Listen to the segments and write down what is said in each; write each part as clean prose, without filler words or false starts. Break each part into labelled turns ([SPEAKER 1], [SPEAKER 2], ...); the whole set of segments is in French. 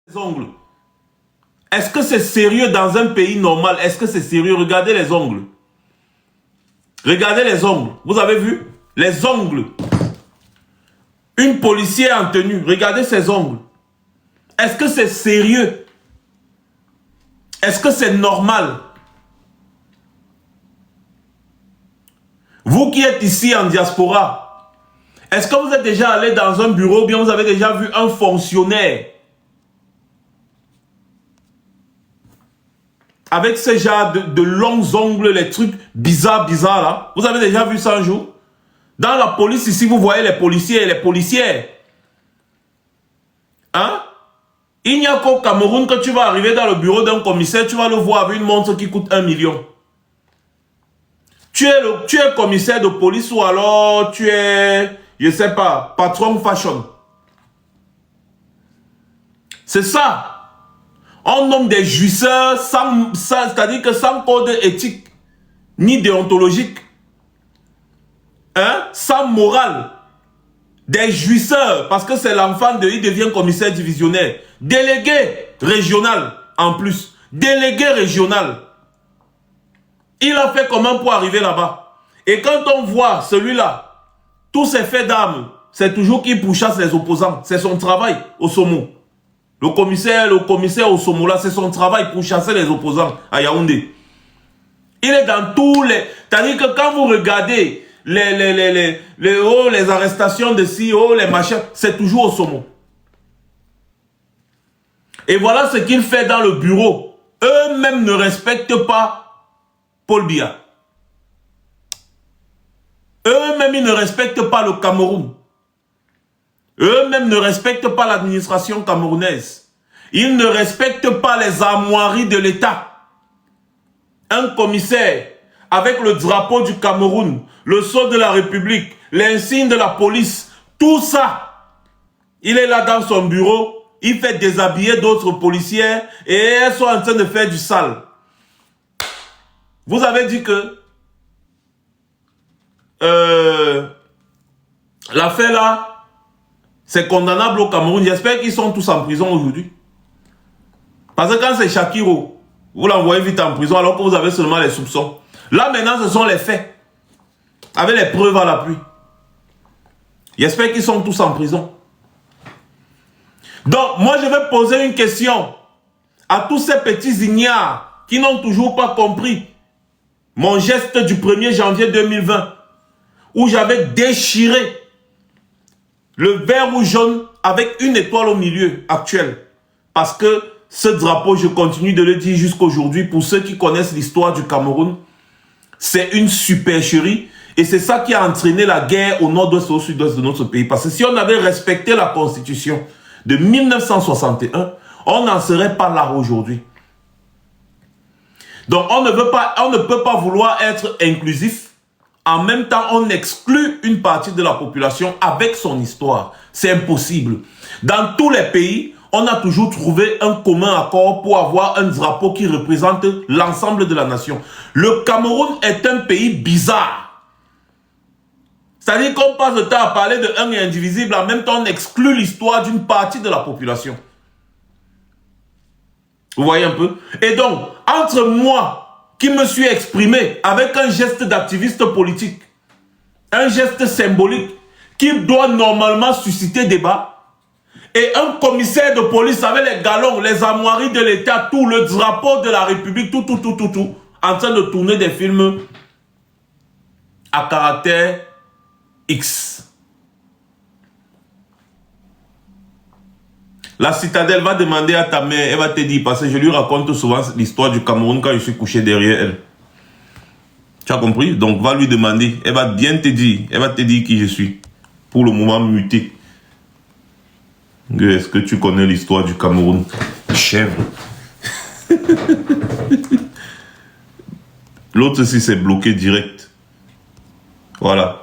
[SPEAKER 1] Les ongles. Est-ce que c'est sérieux dans un pays normal? Est-ce que c'est sérieux? Regardez les ongles. Regardez les ongles. Vous avez vu? Les ongles. Une policière en tenue. Regardez ses ongles. Est-ce que c'est sérieux? Est-ce que c'est normal? Vous qui êtes ici en diaspora, est-ce que vous êtes déjà allé dans un bureau ou bien vous avez déjà vu un fonctionnaire avec ce genre de longs ongles, les trucs bizarres là? Vous avez déjà vu ça un jour? Dans la police ici, vous voyez les policiers et les policières. Hein? Il n'y a qu'au Cameroun que tu vas arriver dans le bureau d'un commissaire, tu vas le voir avec une montre qui coûte 1 million. Tu es commissaire de police ou alors tu es, je sais pas, patron fashion. C'est ça. On nomme des jouisseurs c'est-à-dire que sans code éthique ni déontologique, hein, sans morale. Des jouisseurs, parce que c'est l'enfant il devient commissaire divisionnaire. Délégué régional en plus. Délégué régional. Il a fait comment pour arriver là-bas? Et quand on voit celui-là, tous ses faits d'armes, c'est toujours qu'il pourchasse les opposants. C'est son travail au Somo. Le commissaire au Somo là, c'est son travail pour chasser les opposants à Yaoundé. Il est dans tous les... C'est-à-dire que quand vous regardez les arrestations de ci, les machins, c'est toujours au Somo. Et voilà ce qu'il fait dans le bureau. Eux-mêmes ne respectent pas Paul Biya. Eux-mêmes, ils ne respectent pas le Cameroun. Eux-mêmes ne respectent pas l'administration camerounaise. Ils ne respectent pas les armoiries de l'État. Un commissaire avec le drapeau du Cameroun, le sceau de la République, l'insigne de la police, tout ça, il est là dans son bureau, il fait déshabiller d'autres policières et elles sont en train de faire du sale. Vous avez dit que l'affaire là, c'est condamnable au Cameroun. J'espère qu'ils sont tous en prison aujourd'hui. Parce que quand c'est Shakiro, vous l'envoyez vite en prison alors que vous avez seulement les soupçons. Là maintenant, ce sont les faits. Avec les preuves à l'appui. J'espère qu'ils sont tous en prison. Donc, moi je vais poser une question à tous ces petits ignares qui n'ont toujours pas compris mon geste du 1er janvier 2020 où j'avais déchiré le vert ou jaune avec une étoile au milieu actuelle. Parce que ce drapeau, je continue de le dire jusqu'aujourd'hui, pour ceux qui connaissent l'histoire du Cameroun, c'est une supercherie et c'est ça qui a entraîné la guerre au nord-ouest et au sud-ouest de notre pays. Parce que si on avait respecté la constitution de 1961, on n'en serait pas là aujourd'hui. Donc on ne peut pas vouloir être inclusif. En même temps, on exclut une partie de la population avec son histoire. C'est impossible. Dans tous les pays, on a toujours trouvé un commun accord pour avoir un drapeau qui représente l'ensemble de la nation. Le Cameroun est un pays bizarre. C'est-à-dire qu'on passe le temps à parler de un et indivisible, en même temps on exclut l'histoire d'une partie de la population. Vous voyez un peu? Et donc, entre moi, qui me suis exprimé avec un geste d'activiste politique, un geste symbolique, qui doit normalement susciter débat, et un commissaire de police avec les galons, les armoiries de l'État, tout, le drapeau de la République, tout, en train de tourner des films à caractère X. La citadelle va demander à ta mère, elle va te dire, parce que je lui raconte souvent l'histoire du Cameroun quand je suis couché derrière elle. Tu as compris? Donc va lui demander, elle va bien te dire, elle va te dire qui je suis. Pour le moment muté. Est-ce que tu connais l'histoire du Cameroun? Chèvre. L'autre aussi c'est bloqué direct. Voilà.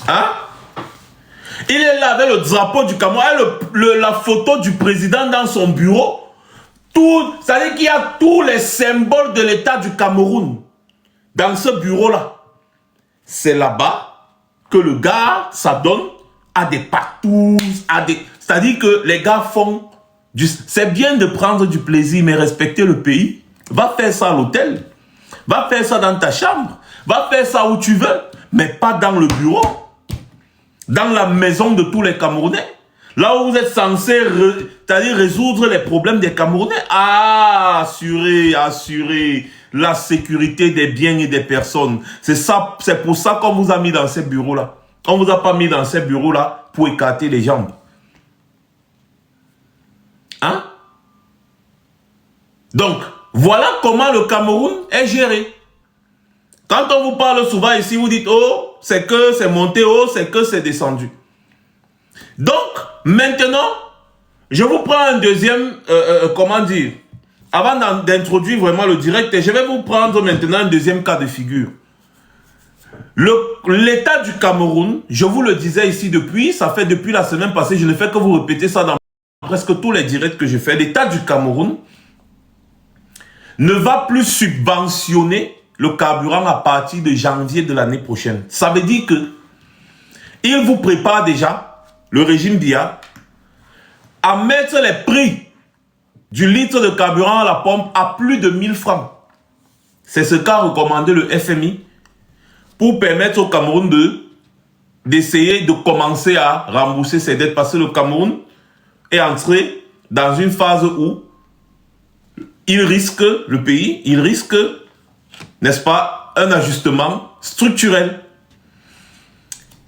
[SPEAKER 1] Hein? Il est là avec le drapeau du Cameroun, la photo du président dans son bureau. Ça veut dire qu'il y a tous les symboles de l'État du Cameroun dans ce bureau-là. C'est là-bas que le gars s'adonne à des patous, c'est-à-dire que les gars font du... C'est bien de prendre du plaisir, mais respecter le pays. Va faire ça à l'hôtel. Va faire ça dans ta chambre. Va faire ça où tu veux, mais pas dans le bureau. Dans la maison de tous les Camerounais. Là où vous êtes censé résoudre les problèmes des Camerounais. Ah, assurer la sécurité des biens et des personnes. C'est pour ça qu'on vous a mis dans ces bureaux-là. On ne vous a pas mis dans ces bureaux-là pour écarter les jambes. Hein? Donc, voilà comment le Cameroun est géré. Quand on vous parle souvent ici, vous dites, oh, c'est que c'est monté, oh, c'est que c'est descendu. Donc, maintenant, je vous prends un deuxième, comment dire, avant d'introduire vraiment le direct, je vais vous prendre maintenant un deuxième cas de figure. L'État du Cameroun, je vous le disais ici depuis la semaine passée, je ne fais que vous répéter ça dans presque tous les directs que je fais. L'État du Cameroun ne va plus subventionner le carburant à partir de janvier de l'année prochaine. Ça veut dire que il vous prépare déjà, le régime Biya, à mettre les prix du litre de carburant à la pompe à plus de 1000 francs. C'est ce qu'a recommandé le FMI pour permettre au Cameroun d'essayer de commencer à rembourser ses dettes, parce que le Cameroun est entré dans une phase où le pays risque, n'est-ce pas, un ajustement structurel.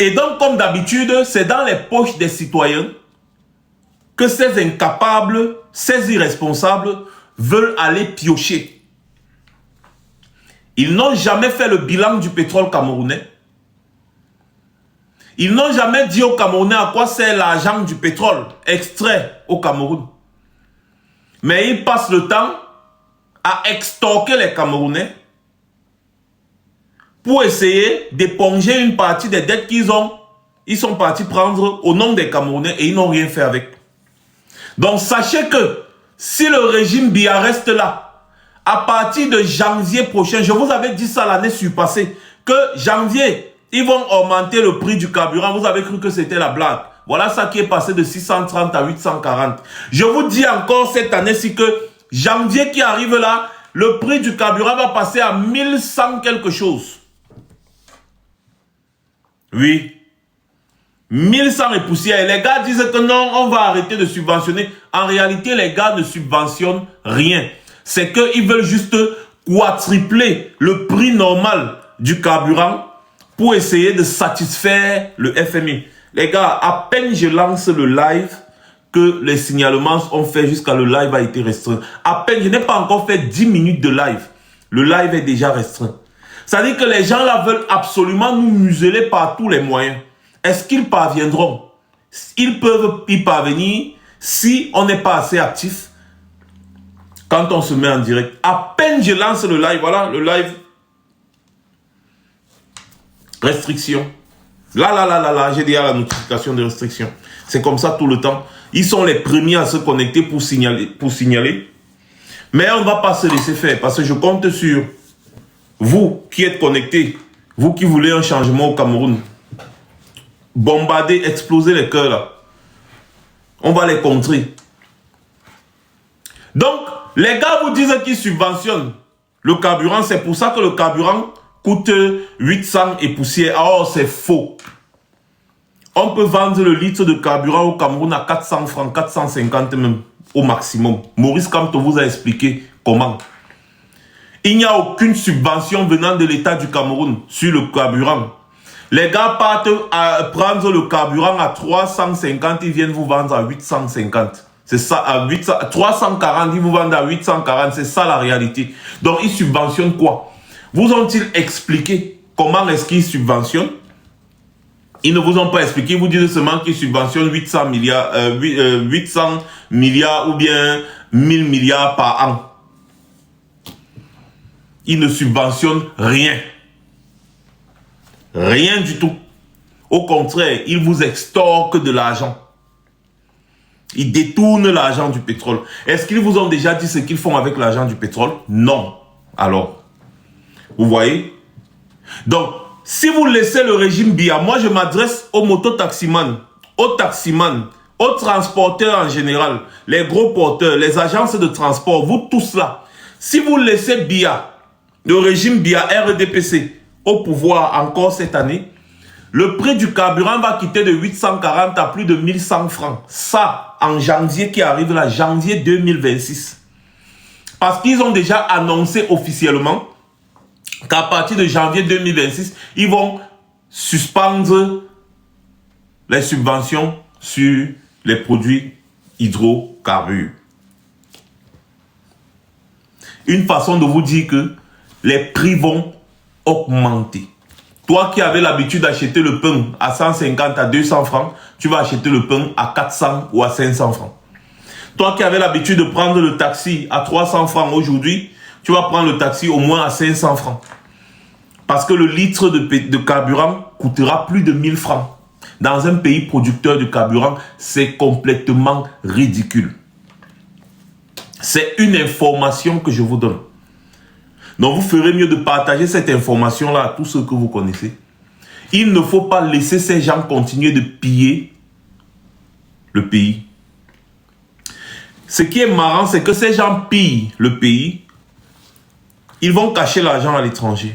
[SPEAKER 1] Et donc, comme d'habitude, c'est dans les poches des citoyens que ces incapables, ces irresponsables veulent aller piocher. Ils n'ont jamais fait le bilan du pétrole camerounais. Ils n'ont jamais dit aux Camerounais à quoi sert l'argent du pétrole extrait au Cameroun. Mais ils passent le temps à extorquer les Camerounais pour essayer d'éponger une partie des dettes qu'ils ont. Ils sont partis prendre au nom des Camerounais et ils n'ont rien fait avec. Donc sachez que si le régime Biya reste là, à partir de janvier prochain, je vous avais dit ça l'année surpassée, que janvier, ils vont augmenter le prix du carburant. Vous avez cru que c'était la blague. Voilà ça qui est passé de 630 à 840. Je vous dis encore cette année-ci que janvier qui arrive là, le prix du carburant va passer à 1100 quelque chose. Oui. 1100 et poussière. Et les gars disent que non, on va arrêter de subventionner. En réalité, les gars ne subventionnent rien. C'est qu'ils veulent juste quadrupler le prix normal du carburant pour essayer de satisfaire le FMI. Les gars, à peine je lance le live que les signalements ont fait jusqu'à le live a été restreint. À peine, je n'ai pas encore fait 10 minutes de live. Le live est déjà restreint. Ça veut dire que les gens là veulent absolument nous museler par tous les moyens. Est-ce qu'ils parviendront? Ils peuvent y parvenir si on n'est pas assez actif quand on se met en direct. À peine je lance le live, voilà, le live. Restriction. Là, j'ai déjà la notification de restriction. C'est comme ça tout le temps. Ils sont les premiers à se connecter pour signaler. Mais on ne va pas se laisser faire parce que je compte sur vous qui êtes connectés, vous qui voulez un changement au Cameroun. Bombarder, exploser les cœurs là. On va les contrer. Donc, les gars vous disent qu'ils subventionnent le carburant. C'est pour ça que le carburant coûte 800 et poussière. Oh, c'est faux. On peut vendre le litre de carburant au Cameroun à 400 francs, 450 même, au maximum. Maurice Kamto vous a expliqué comment. Il n'y a aucune subvention venant de l'État du Cameroun sur le carburant. Les gars partent à prendre le carburant à 350, ils viennent vous vendre à 850. C'est ça, à 340, ils vous vendent à 840, c'est ça la réalité. Donc, ils subventionnent quoi? Vous ont-ils expliqué comment est-ce qu'ils subventionnent? Ils ne vous ont pas expliqué, ils vous disent seulement qu'ils subventionnent 800 milliards ou bien 1000 milliards par an. Ils ne subventionnent rien. Rien du tout. Au contraire, ils vous extorquent de l'argent. Ils détournent l'argent du pétrole. Est-ce qu'ils vous ont déjà dit ce qu'ils font avec l'argent du pétrole? Non. Alors, vous voyez? Donc, si vous laissez le régime Biya, moi je m'adresse aux mototaximans aux taximans, aux transporteurs en général, les gros porteurs, les agences de transport, vous tous là, si vous laissez Biya, le régime Biya RDPC au pouvoir encore cette année, le prix du carburant va quitter de 840 à plus de 1100 francs. Ça, en janvier qui arrive là, janvier 2026. Parce qu'ils ont déjà annoncé officiellement qu'à partir de janvier 2026, ils vont suspendre les subventions sur les produits hydrocarbures. Une façon de vous dire que les prix vont augmenter. Toi qui avais l'habitude d'acheter le pain à 150 à 200 francs, tu vas acheter le pain à 400 ou à 500 francs. Toi qui avais l'habitude de prendre le taxi à 300 francs aujourd'hui, tu vas prendre le taxi au moins à 500 francs. Parce que le litre de carburant coûtera plus de 1000 francs. Dans un pays producteur de carburant, c'est complètement ridicule. C'est une information que je vous donne. Donc vous ferez mieux de partager cette information-là à tous ceux que vous connaissez. Il ne faut pas laisser ces gens continuer de piller le pays. Ce qui est marrant, c'est que ces gens pillent le pays. Ils vont cacher l'argent à l'étranger.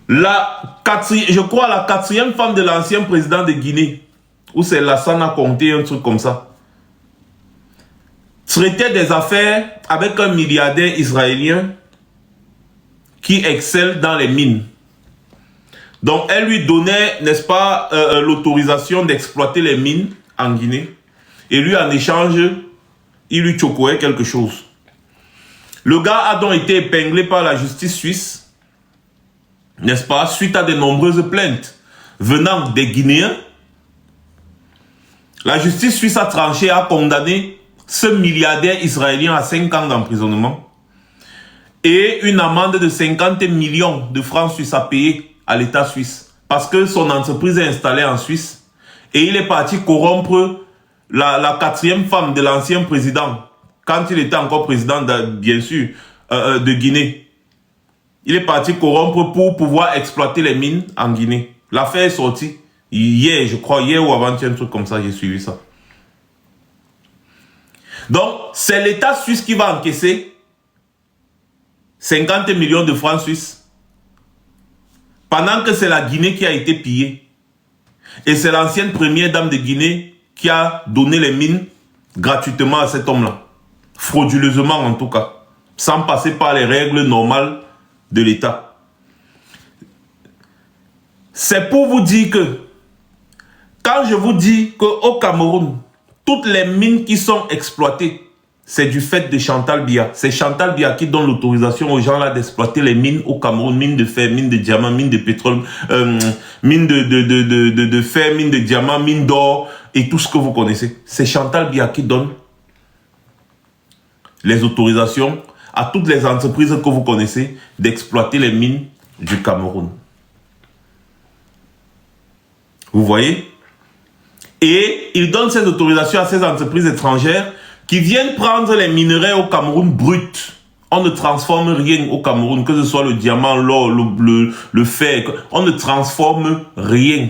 [SPEAKER 1] Je crois la quatrième femme de l'ancien président de Guinée, où c'est Lassana Conté, un truc comme ça, traitait des affaires avec un milliardaire israélien qui excelle dans les mines. Donc elle lui donnait, n'est-ce pas, l'autorisation d'exploiter les mines en Guinée. Et lui, en échange, il lui chocoait quelque chose. Le gars a donc été épinglé par la justice suisse, n'est-ce pas, suite à de nombreuses plaintes venant des Guinéens. La justice suisse a tranché, a condamné ce milliardaire israélien à 5 ans d'emprisonnement et une amende de 50 millions de francs suisses à payer à l'État suisse parce que son entreprise est installée en Suisse et il est parti corrompre la quatrième femme de l'ancien président quand il était encore président, bien sûr, de Guinée. Il est parti corrompre pour pouvoir exploiter les mines en Guinée. L'affaire est sortie hier, je crois, hier ou avant-hier, un truc comme ça, j'ai suivi ça. Donc, c'est l'État suisse qui va encaisser 50 millions de francs suisses pendant que c'est la Guinée qui a été pillée. Et c'est l'ancienne première dame de Guinée qui a donné les mines gratuitement à cet homme-là. Frauduleusement en tout cas. Sans passer par les règles normales de l'État. C'est pour vous dire que quand je vous dis qu'au Cameroun, toutes les mines qui sont exploitées, c'est du fait de Chantal Biya. C'est Chantal Biya qui donne l'autorisation aux gens là d'exploiter les mines au Cameroun. Mines de fer, mines de diamants, mines de pétrole, mines de fer, mines de diamants, mines d'or et tout ce que vous connaissez. C'est Chantal Biya qui donne les autorisations à toutes les entreprises que vous connaissez d'exploiter les mines du Cameroun. Vous voyez? Et il donne ces autorisations à ces entreprises étrangères qui viennent prendre les minerais au Cameroun bruts. On ne transforme rien au Cameroun, que ce soit le diamant, l'or, le fer. On ne transforme rien.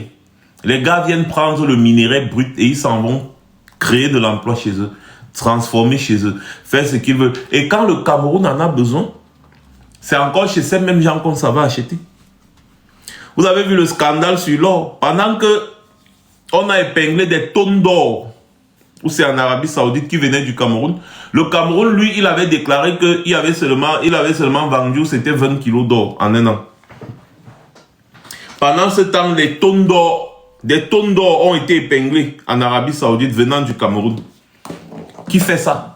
[SPEAKER 1] Les gars viennent prendre le minerai brut et ils s'en vont créer de l'emploi chez eux, transformer chez eux, faire ce qu'ils veulent. Et quand le Cameroun en a besoin, c'est encore chez ces mêmes gens qu'on s'en va acheter. Vous avez vu le scandale sur l'or. Pendant que on a épinglé des tonnes d'or, ou c'est en Arabie Saoudite qui venait du Cameroun. Le Cameroun, lui, il avait déclaré qu'il avait seulement vendu, c'était 20 kilos d'or en un an. Pendant ce temps, des tonnes d'or ont été épinglées en Arabie Saoudite venant du Cameroun. Qui fait ça?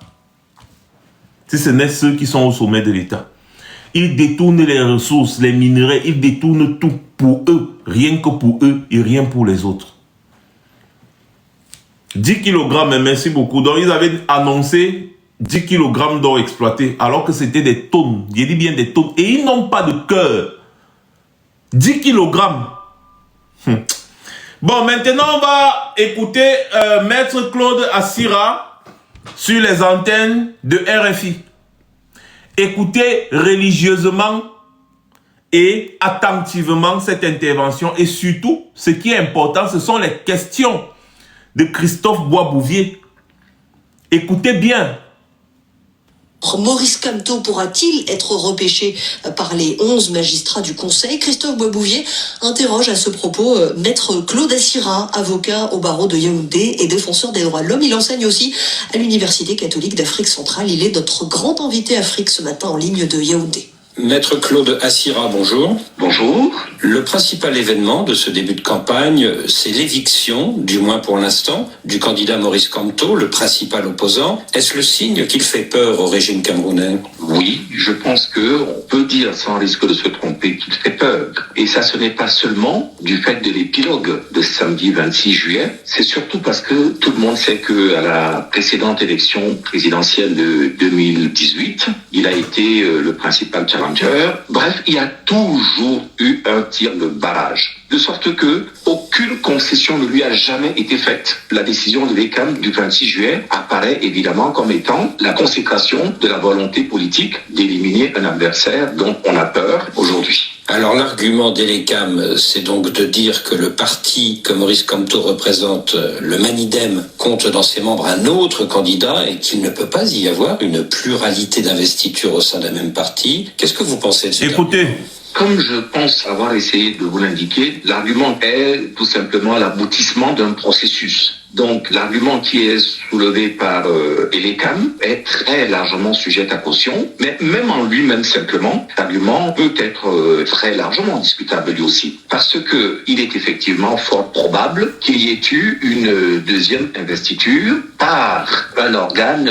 [SPEAKER 1] Si ce n'est ceux qui sont au sommet de l'État. Ils détournent les ressources, les minerais, ils détournent tout pour eux, rien que pour eux et rien pour les autres. 10 kg, merci beaucoup. Donc, ils avaient annoncé 10 kg d'or exploité, alors que c'était des tonnes. Je dis bien des tonnes. Et ils n'ont pas de cœur. 10 kg. Bon, maintenant, on va écouter Maître Claude Assira sur les antennes de RFI. Écoutez religieusement et attentivement cette intervention. Et surtout, ce qui est important, ce sont les questions de Christophe Boisbouvier. Écoutez bien.
[SPEAKER 2] Maurice Kamto pourra-t-il être repêché par les 11 magistrats du Conseil? Christophe Boisbouvier interroge à ce propos Maître Claude Assira, avocat au barreau de Yaoundé et défenseur des droits de l'homme. Il enseigne aussi à l'Université catholique d'Afrique centrale. Il est notre grand invité Afrique ce matin en ligne de Yaoundé.
[SPEAKER 3] Maître Claude Assira, bonjour.
[SPEAKER 4] Bonjour.
[SPEAKER 3] Le principal événement de ce début de campagne, c'est l'éviction, du moins pour l'instant, du candidat Maurice Kamto, le principal opposant. Est-ce le signe qu'il fait peur au régime camerounais?
[SPEAKER 4] Oui, je pense qu'on peut dire sans risque de se tromper qu'il fait peur. Et ça, ce n'est pas seulement du fait de l'épilogue de samedi 26 juillet, c'est surtout parce que tout le monde sait qu'à la précédente élection présidentielle de 2018, il a été le principal challenger. Bref, il y a toujours eu un tir de barrage. De sorte que aucune concession ne lui a jamais été faite. La décision de l'ECAM du 26 juillet apparaît évidemment comme étant la consécration de la volonté politique d'éliminer un adversaire dont on a peur aujourd'hui.
[SPEAKER 3] Alors l'argument d'Elecam, c'est donc de dire que le parti que Maurice Kamto représente, le Manidem, compte dans ses membres un autre candidat et qu'il ne peut pas y avoir une pluralité d'investiture au sein d'un même parti. Qu'est-ce que vous pensez de ça?
[SPEAKER 1] Écoutez.
[SPEAKER 4] Comme je pense avoir essayé de vous l'indiquer, l'argument est tout simplement l'aboutissement d'un processus. Donc, l'argument qui est soulevé par Elecam est très largement sujet à caution, mais même en lui-même simplement, l'argument peut être très largement discutable lui aussi. Parce que il est effectivement fort probable qu'il y ait eu une deuxième investiture par un organe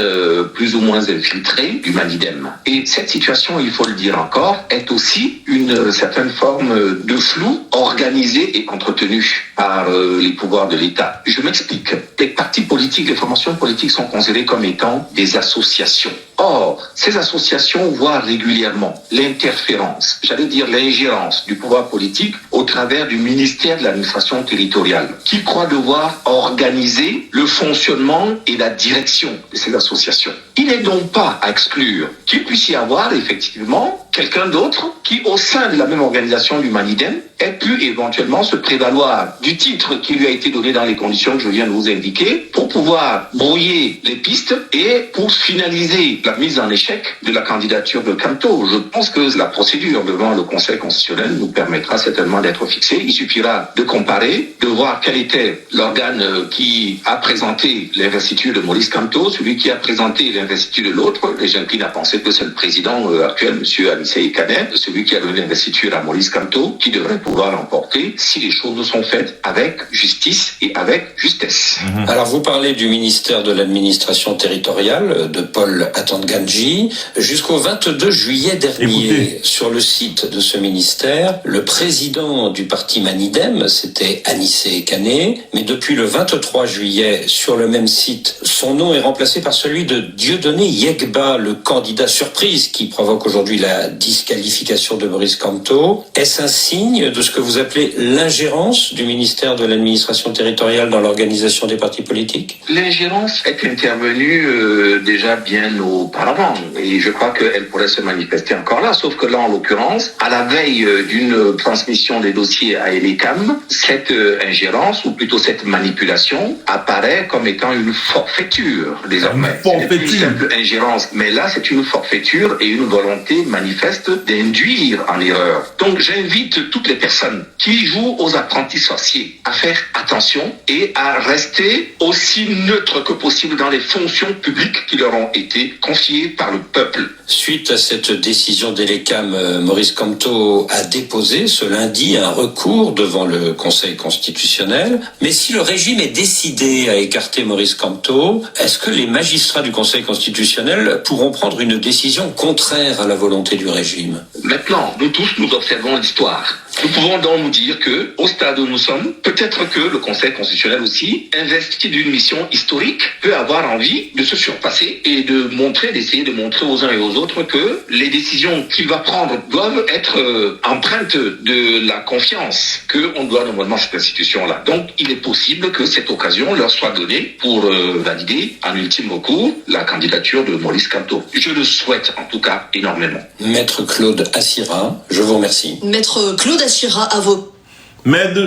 [SPEAKER 4] plus ou moins infiltré du Manidem. Et cette situation, il faut le dire encore, est aussi une certaine forme de flou organisé et entretenu par les pouvoirs de l'État. Je m'explique. Les partis politiques, les formations politiques sont considérées comme étant des associations. Or, ces associations voient régulièrement l'interférence, j'allais dire l'ingérence du pouvoir politique au travers du ministère de l'administration territoriale, qui croit devoir organiser le fonctionnement et la direction de ces associations. Il n'est donc pas à exclure qu'il puisse y avoir effectivement quelqu'un d'autre qui, au sein de la même organisation du Manidem, ait pu éventuellement se prévaloir du titre qui lui a été donné dans les conditions que je viens de vous indiquer pour pouvoir brouiller les pistes et pour finaliser la mise en échec de la candidature de Kamto. Je pense que la procédure devant le Conseil constitutionnel nous permettra certainement d'être fixée. Il suffira de comparer, de voir quel était l'organe qui a présenté l'investiture de Maurice Kamto, celui qui a présenté l'investiture de l'autre. Et j'incline à penser que c'est le président actuel, M. Anissé Kanem, celui qui a donné l'investiture à Maurice Kamto, qui devrait pouvoir l'emporter si les choses sont faites avec justice et avec justesse.
[SPEAKER 3] Alors vous parlez du ministère de l'administration territoriale de Paul Atanganji. Jusqu'au 22 juillet dernier, sur le site de ce ministère, le président du parti Manidem, c'était Anissé Kané, mais depuis le 23 juillet, sur le même site, son nom est remplacé par celui de Dieudonné Yegba, le candidat surprise qui provoque aujourd'hui la disqualification de Maurice Kamto. Est-ce un signe de ce que vous appelez l'ingérence du ministère de l'administration territoriale dans l'organisation des partis politiques?
[SPEAKER 4] L'ingérence est intervenue déjà bien auparavant et je crois qu'elle pourrait se manifester encore là, sauf que là, en l'occurrence, à la veille d'une transmission des dossiers à Elecam, cette ingérence, ou plutôt cette manipulation, apparaît comme étant une forfaiture désormais. C'est plus simple ingérence, mais là, c'est une forfaiture et une volonté manifeste d'induire en erreur. Donc, j'invite toutes les personnes qui jouent aux apprentis sorciers à faire attention et à rester aussi neutres que possible dans les fonctions publiques qui leur ont été confiées par le peuple.
[SPEAKER 3] Suite à cette décision d'Elecam, Maurice Kamto a déposé ce lundi un recours devant le Conseil constitutionnel. Mais si le régime est décidé à écarter Maurice Kamto, est-ce que les magistrats du Conseil constitutionnel pourront prendre une décision contraire à la volonté du régime?
[SPEAKER 4] Maintenant, nous tous, nous observons l'histoire. Nous pouvons donc nous dire que, au stade où nous sommes, peut-être que le Conseil constitutionnel aussi, investi d'une mission historique, peut avoir envie de se surpasser et d'essayer de montrer aux uns et aux autres que les décisions qu'il va prendre doivent être empreintes de la confiance qu'on doit normalement à cette institution-là. Donc, il est possible que cette occasion leur soit donnée pour valider en ultime recours la candidature de Maurice Kamto. Je le souhaite en tout cas énormément.
[SPEAKER 3] Maître Claude Assira, je vous remercie.
[SPEAKER 2] Maître Claude Assira, avocat.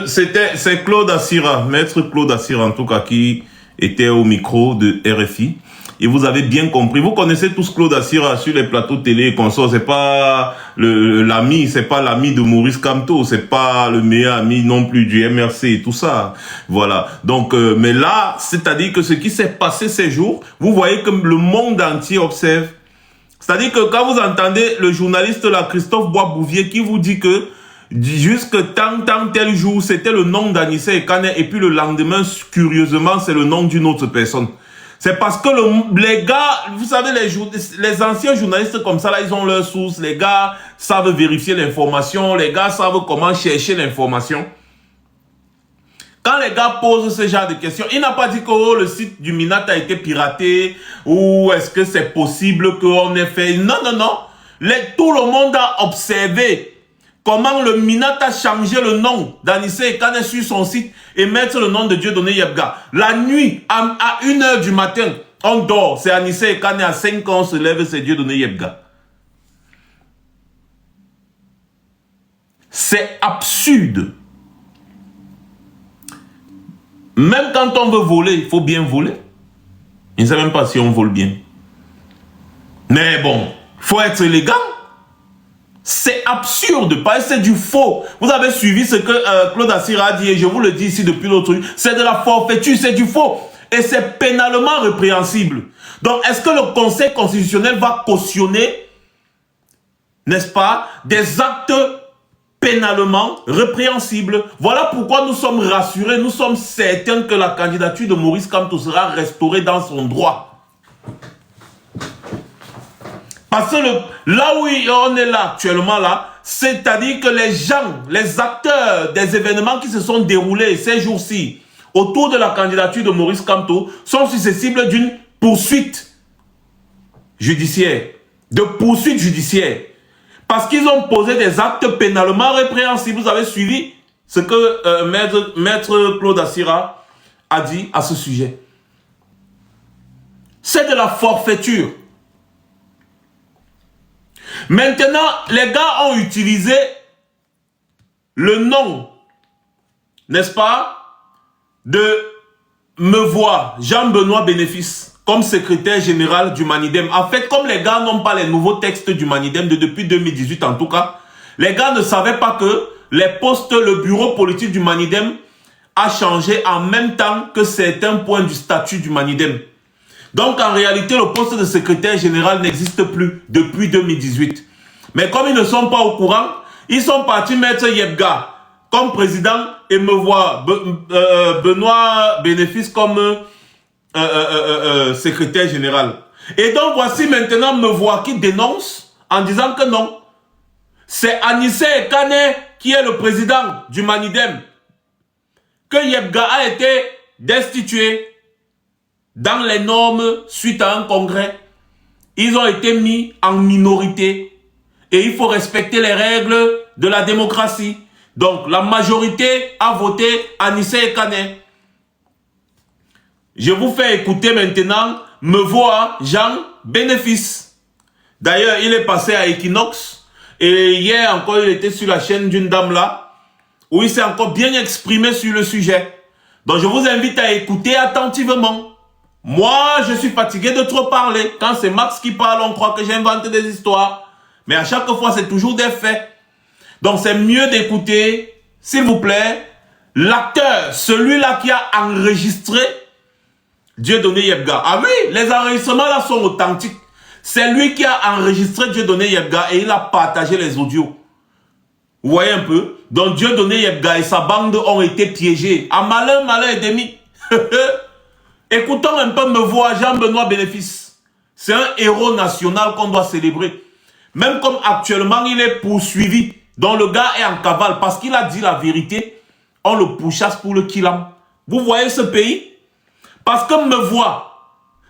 [SPEAKER 1] C'est Claude Assira, Maître Claude Assira en tout cas, qui était au micro de RFI. Et vous avez bien compris, vous connaissez tous Claude Assira sur les plateaux télé et consorts, c'est pas l'ami, c'est pas l'ami de Maurice Kamto, c'est pas le meilleur ami non plus du MRC et tout ça. Voilà. Donc, mais là, c'est-à-dire que ce qui s'est passé ces jours, vous voyez que le monde entier observe. C'est-à-dire que quand vous entendez le journaliste là, Christophe Bois-Bouvier, qui vous dit que jusque tant tel jour, c'était le nom d'Anissé Ekane, et puis le lendemain, curieusement, c'est le nom d'une autre personne. C'est parce que les gars, vous savez, les anciens journalistes comme ça, là, ils ont leurs sources. Les gars savent vérifier l'information. Les gars savent comment chercher l'information. Quand les gars posent ce genre de questions, il n'a pas dit que oh, le site du Minat a été piraté ou est-ce que c'est possible qu'on ait fait... Non, non, non. Tout le monde a observé comment le Minat a changé le nom d'Anissé Ekane sur son site et mettre le nom de Dieudonné Yebga. La nuit, à 1h du matin, on dort. C'est Anissé Ekane, à 5 ans, on se lève, c'est Dieudonné Yebga. C'est absurde. Même quand on veut voler, il faut bien voler. Je ne sais même pas si on vole bien. Mais bon, il faut être élégant. C'est absurde, parce que c'est du faux. Vous avez suivi ce que Claude Assira a dit, et je vous le dis ici depuis l'autre jour. C'est de la forfaiture, c'est du faux. Et c'est pénalement répréhensible. Donc, est-ce que le Conseil constitutionnel va cautionner, n'est-ce pas, des actes pénalement répréhensibles? Voilà pourquoi nous sommes rassurés, nous sommes certains que la candidature de Maurice Kamto sera restaurée dans son droit. Parce que là où on est là actuellement là, c'est-à-dire que les gens, les acteurs des événements qui se sont déroulés ces jours-ci autour de la candidature de Maurice Kamto sont susceptibles d'une poursuite judiciaire, parce qu'ils ont posé des actes pénalement répréhensibles. Vous avez suivi ce que maître Claude Assira a dit à ce sujet. C'est de la forfaiture. Maintenant, les gars ont utilisé le nom, n'est-ce pas, de Meuvois, Jean-Benoît Bénéfice, comme secrétaire général du Manidem. En fait, comme les gars n'ont pas les nouveaux textes du Manidem depuis 2018 en tout cas, les gars ne savaient pas que les postes, le bureau politique du Manidem a changé en même temps que certains points du statut du Manidem. Donc, en réalité, le poste de secrétaire général n'existe plus depuis 2018. Mais comme ils ne sont pas au courant, ils sont partis mettre Yebga comme président et Meuvois, Benoît Bénéfice comme secrétaire général. Et donc, voici maintenant Meuvois qui dénonce en disant que non. C'est Anissé Ekane qui est le président du Manidem. Que Yebga a été destitué dans les normes suite à un congrès. Ils ont été mis en minorité. Et il faut respecter les règles de la démocratie. Donc, la majorité a voté Anissé Ekane. Je vous fais écouter maintenant Meuvois Jean Bénéfice. D'ailleurs, il est passé à Equinox. Et hier encore, il était sur la chaîne d'une dame là, où il s'est encore bien exprimé sur le sujet. Donc, je vous invite à écouter attentivement. Moi, je suis fatigué de trop parler. Quand c'est Max qui parle, on croit que j'invente des histoires. Mais à chaque fois, c'est toujours des faits. Donc, c'est mieux d'écouter, s'il vous plaît, l'acteur, celui-là qui a enregistré Dieudonné Yebga. Ah oui, les enregistrements là sont authentiques. C'est lui qui a enregistré Dieudonné Yebga et il a partagé les audios. Vous voyez un peu? Donc, Dieudonné Yebga et sa bande ont été piégés. À malin, malin et demi. Écoutons un peu Meuvois Jean-Benoît Bénéfice. C'est un héros national qu'on doit célébrer. Même comme actuellement il est poursuivi dont le gars est en cavale parce qu'il a dit la vérité, on le pourchasse pour le Kilam. Vous voyez ce pays? Parce que me voit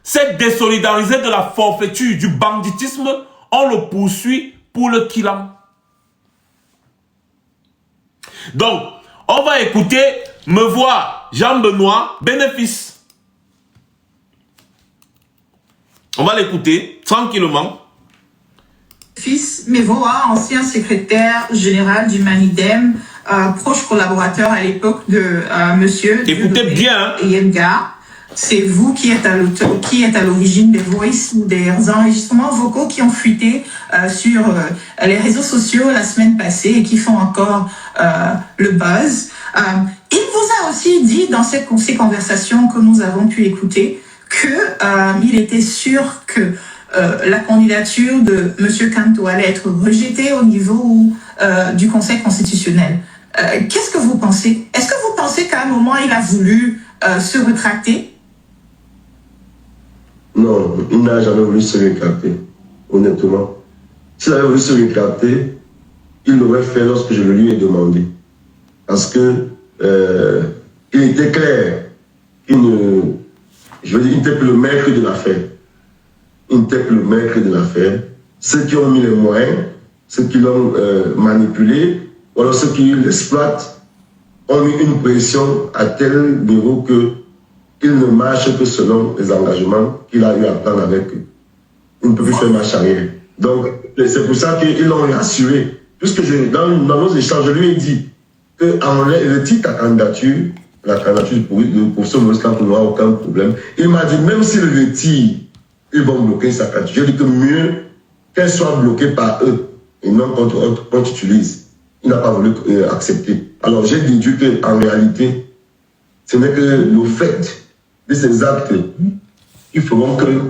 [SPEAKER 1] s'être désolidarisé de la forfaiture, du banditisme, on le poursuit pour le Kilam. Donc, on va écouter me voir Jean-Benoît Bénéfice. On va l'écouter tranquillement.
[SPEAKER 5] Fils Mevoa, ancien secrétaire général du Manidem, proche collaborateur à l'époque de monsieur
[SPEAKER 1] Écoutez bien.
[SPEAKER 5] Yemga. C'est vous qui êtes à l'origine des voices ou des enregistrements vocaux qui ont fuité sur les réseaux sociaux la semaine passée et qui font encore le buzz. Il vous a aussi dit dans ces conversations que nous avons pu écouter qu'il était sûr que la candidature de M. Kanto allait être rejetée au niveau du Conseil constitutionnel. Qu'est-ce que vous pensez? Est-ce que vous pensez qu'à un moment, il a voulu se rétracter?
[SPEAKER 6] Non, il n'a jamais voulu se rétracter, honnêtement. S'il avait voulu se rétracter, il l'aurait fait lorsque je le lui ai demandé. Parce que il était clair qu'il n'était plus le maître de l'affaire. Il n'était plus le maître de l'affaire. Ceux qui ont mis les moyens, ceux qui l'ont manipulé, ou alors ceux qui l'exploitent, ont mis une pression à tel niveau qu'il ne marche que selon les engagements qu'il a eu à prendre avec eux. Il ne peut plus faire marche arrière. Donc, c'est pour ça qu'ils l'ont rassuré. Puisque dans nos échanges, je lui ai dit qu'en retire ta candidature, la candidature du professeur Maurice Kamto n'aura aucun problème. Il m'a dit, même s'il retire, ils vont bloquer sa candidature. J'ai dit que mieux qu'elle soit bloquée par eux et non qu'on utilise. Il n'a pas voulu accepter. Alors j'ai déduit qu'en réalité, ce n'est que le fait de ces actes qui feront que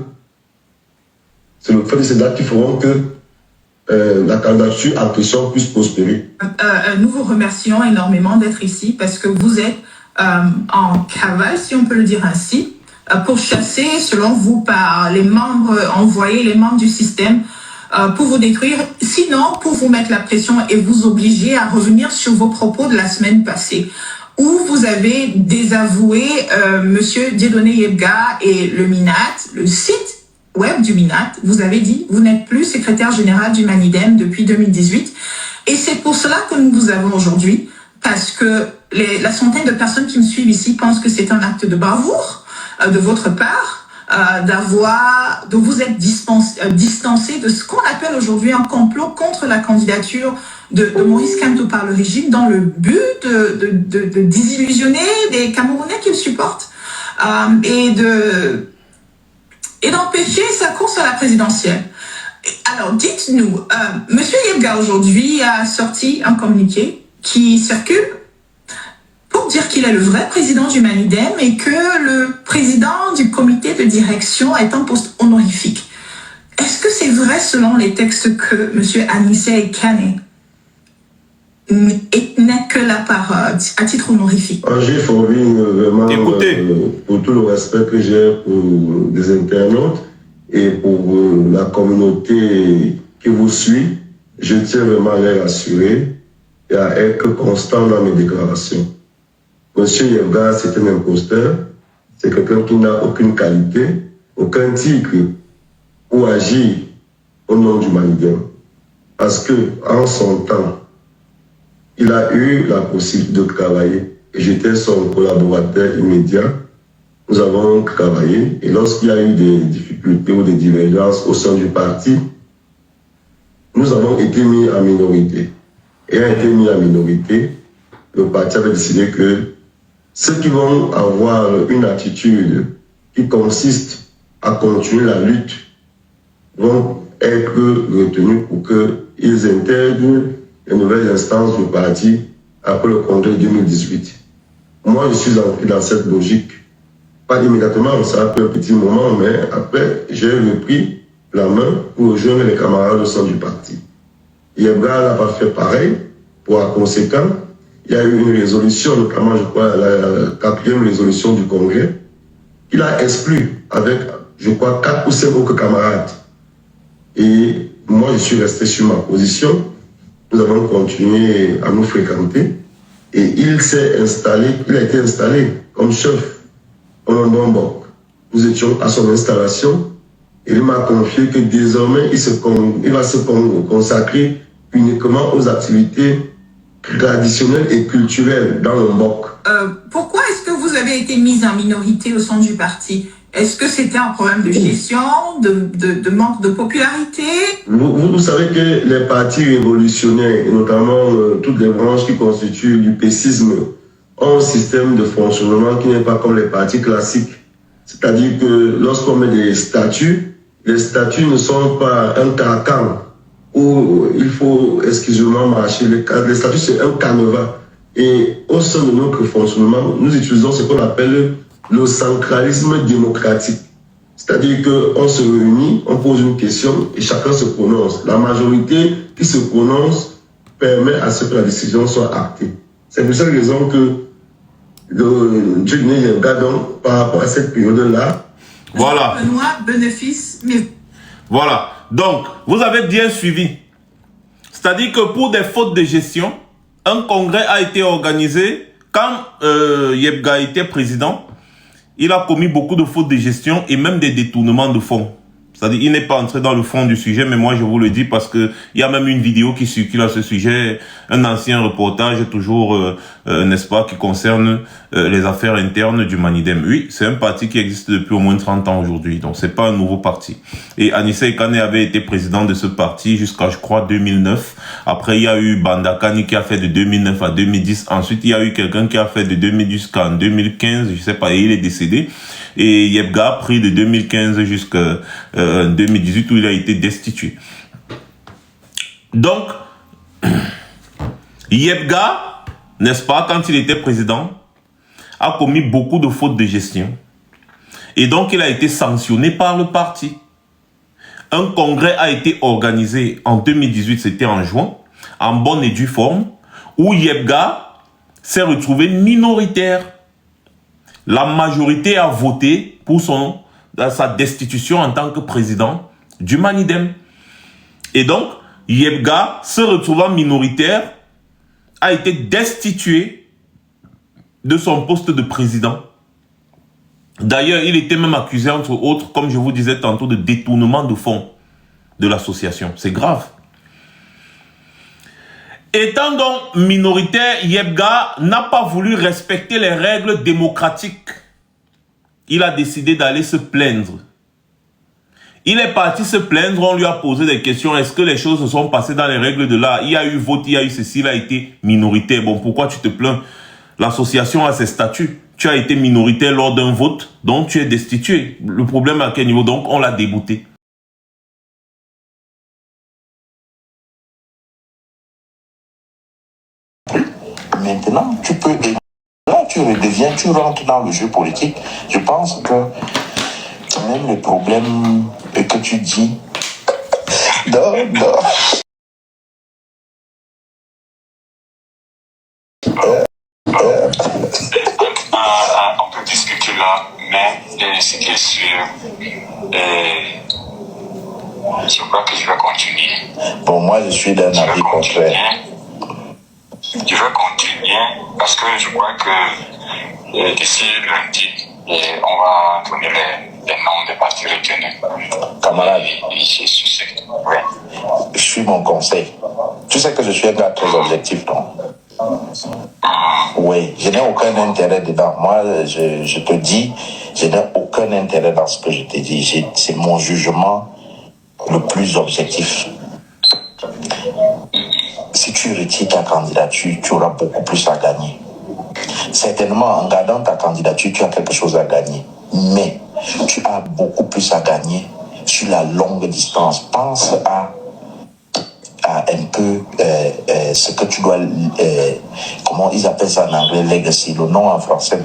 [SPEAKER 6] la candidature en question puisse prospérer.
[SPEAKER 5] Nous vous remercions énormément d'être ici parce que vous êtes en cavale, si on peut le dire ainsi, pour chasser, selon vous, par les membres envoyés, les membres du système, pour vous détruire, sinon pour vous mettre la pression et vous obliger à revenir sur vos propos de la semaine passée, où vous avez désavoué Monsieur Dieudonné Yebga et le MINAT, le site web du MINAT. Vous avez dit, vous n'êtes plus secrétaire général du Manidem depuis 2018. Et c'est pour cela que nous vous avons aujourd'hui, parce que la centaine de personnes qui me suivent ici pensent que c'est un acte de bravoure de votre part, de vous être distancé de ce qu'on appelle aujourd'hui un complot contre la candidature de Maurice Kamto par le régime dans le but de désillusionner des Camerounais qui le supportent et d'empêcher sa course à la présidentielle. Alors, dites-nous, Monsieur Yebga aujourd'hui a sorti un communiqué qui circule pour dire qu'il est le vrai président du Manidem et que le président du comité de direction est un poste honorifique. Est-ce que c'est vrai selon les textes que M. Anissé Kane n'est que là à titre honorifique?
[SPEAKER 6] J'ai formé vraiment pour tout le respect que j'ai pour les internautes et pour la communauté qui vous suit, je tiens vraiment à les rassurer et à être constant dans mes déclarations. Monsieur Yebga, c'est un imposteur, c'est quelqu'un qui n'a aucune qualité, aucun titre pour agir au nom du Manidem. Parce qu'en son temps, il a eu la possibilité de travailler et j'étais son collaborateur immédiat. Nous avons travaillé et lorsqu'il y a eu des difficultés ou des divergences au sein du parti, nous avons été mis en minorité. Et ayant été mis en minorité, le parti avait décidé que ceux qui vont avoir une attitude qui consiste à continuer la lutte vont être retenus pour qu'ils intègrent les nouvelles instances du parti après le congrès 2018. Moi, je suis entré dans cette logique. Pas immédiatement, ça a pris un petit moment, mais après, j'ai repris la main pour rejoindre les camarades au sein du parti. Yebga n'a pas fait pareil. Pour conséquent, il y a eu une résolution, notamment, je crois, la 4e résolution du Congrès, qu'il a exclu avec, je crois, 4 ou 5 autres camarades. Et moi, je suis resté sur ma position. nous avons continué à nous fréquenter. Et il a été installé comme chef au Lombok. Nous étions à son installation. Et il m'a confié que désormais, il va se consacrer uniquement aux activités traditionnelles et culturelles dans le Lombok.
[SPEAKER 5] Pourquoi est-ce que vous avez été mise en minorité au sein du parti? Est-ce que c'était un problème de gestion, de manque de popularité?
[SPEAKER 6] Vous savez que les partis révolutionnaires, et notamment toutes les branches qui constituent du pécisme, ont un système de fonctionnement qui n'est pas comme les partis classiques. C'est-à-dire que lorsqu'on met des statuts, les statuts ne sont pas un carcan où il faut exclusivement marcher. Les statuts, c'est un canevas. Et au sein de notre fonctionnement, nous utilisons ce qu'on appelle le centralisme démocratique. C'est-à-dire qu'on se réunit, on pose une question et chacun se prononce. La majorité qui se prononce permet à ce que la décision soit actée. C'est pour cette raison que Dieu n'est pas donc par rapport à cette période-là.
[SPEAKER 1] Voilà.
[SPEAKER 5] Bénéfice, mais...
[SPEAKER 1] Voilà. Donc, vous avez bien suivi. C'est-à-dire que pour des fautes de gestion, un congrès a été organisé quand Yebga était président. Il a commis beaucoup de fautes de gestion et même des détournements de fonds. C'est-à-dire, il n'est pas entré dans le fond du sujet, mais moi, je vous le dis parce que il y a même une vidéo qui circule à ce sujet, un ancien reportage, toujours, n'est-ce pas, qui concerne les affaires internes du Manidem. Oui, c'est un parti qui existe depuis au moins 30 ans aujourd'hui, donc c'est pas un nouveau parti. Et Anissa Ekane avait été président de ce parti jusqu'à, je crois, 2009. Après, il y a eu Bandakani qui a fait de 2009 à 2010. Ensuite, il y a eu quelqu'un qui a fait de 2010 jusqu'en 2015, je sais pas, et il est décédé. Et Yebga a pris de 2015 jusqu'à 2018 où il a été destitué. Donc, Yebga, n'est-ce pas, quand il était président, a commis beaucoup de fautes de gestion. Et donc, il a été sanctionné par le parti. Un congrès a été organisé en 2018, c'était en juin, en bonne et due forme, où Yebga s'est retrouvé minoritaire. La majorité a voté pour sa destitution en tant que président du Manidem. Et donc, Yebga, se retrouvant minoritaire, a été destitué de son poste de président. D'ailleurs, il était même accusé, entre autres, comme je vous disais tantôt, de détournement de fonds de l'association. C'est grave. Étant donc minoritaire, Yebga n'a pas voulu respecter les règles démocratiques. Il a décidé d'aller se plaindre. Il est parti se plaindre, on lui a posé des questions. Est-ce que les choses se sont passées dans les règles de l'art? Il y a eu vote, il y a eu ceci, il a été minoritaire. Bon, pourquoi tu te plains? L'association a ses statuts. Tu as été minoritaire lors d'un vote, donc tu es destitué. Le problème à quel niveau? Donc on l'a débouté.
[SPEAKER 7] Maintenant, tu peux... Là, tu redeviens, tu rentres dans le jeu politique. Je pense que même le problème que tu dis... Non.
[SPEAKER 8] On peut discuter là, mais ce qui est sûr, je crois que je vais continuer.
[SPEAKER 7] Bon, moi, je suis d'un avis contraire.
[SPEAKER 8] Je vais continuer parce que je crois que d'ici lundi, on va donner les noms des partis retenus.
[SPEAKER 7] Camarade,
[SPEAKER 8] je
[SPEAKER 7] suis mon conseil. Tu sais que je suis un gars très objectif, non? Oui, je n'ai aucun intérêt dedans. Moi, je te dis, je n'ai aucun intérêt dans ce que je te dis. C'est mon jugement le plus objectif. Si tu retires ta candidature, tu auras beaucoup plus à gagner. Certainement, en gardant ta candidature, tu as quelque chose à gagner. Mais tu as beaucoup plus à gagner sur la longue distance. Pense à un peu ce que tu dois... comment ils appellent ça en anglais, legacy, le nom en français,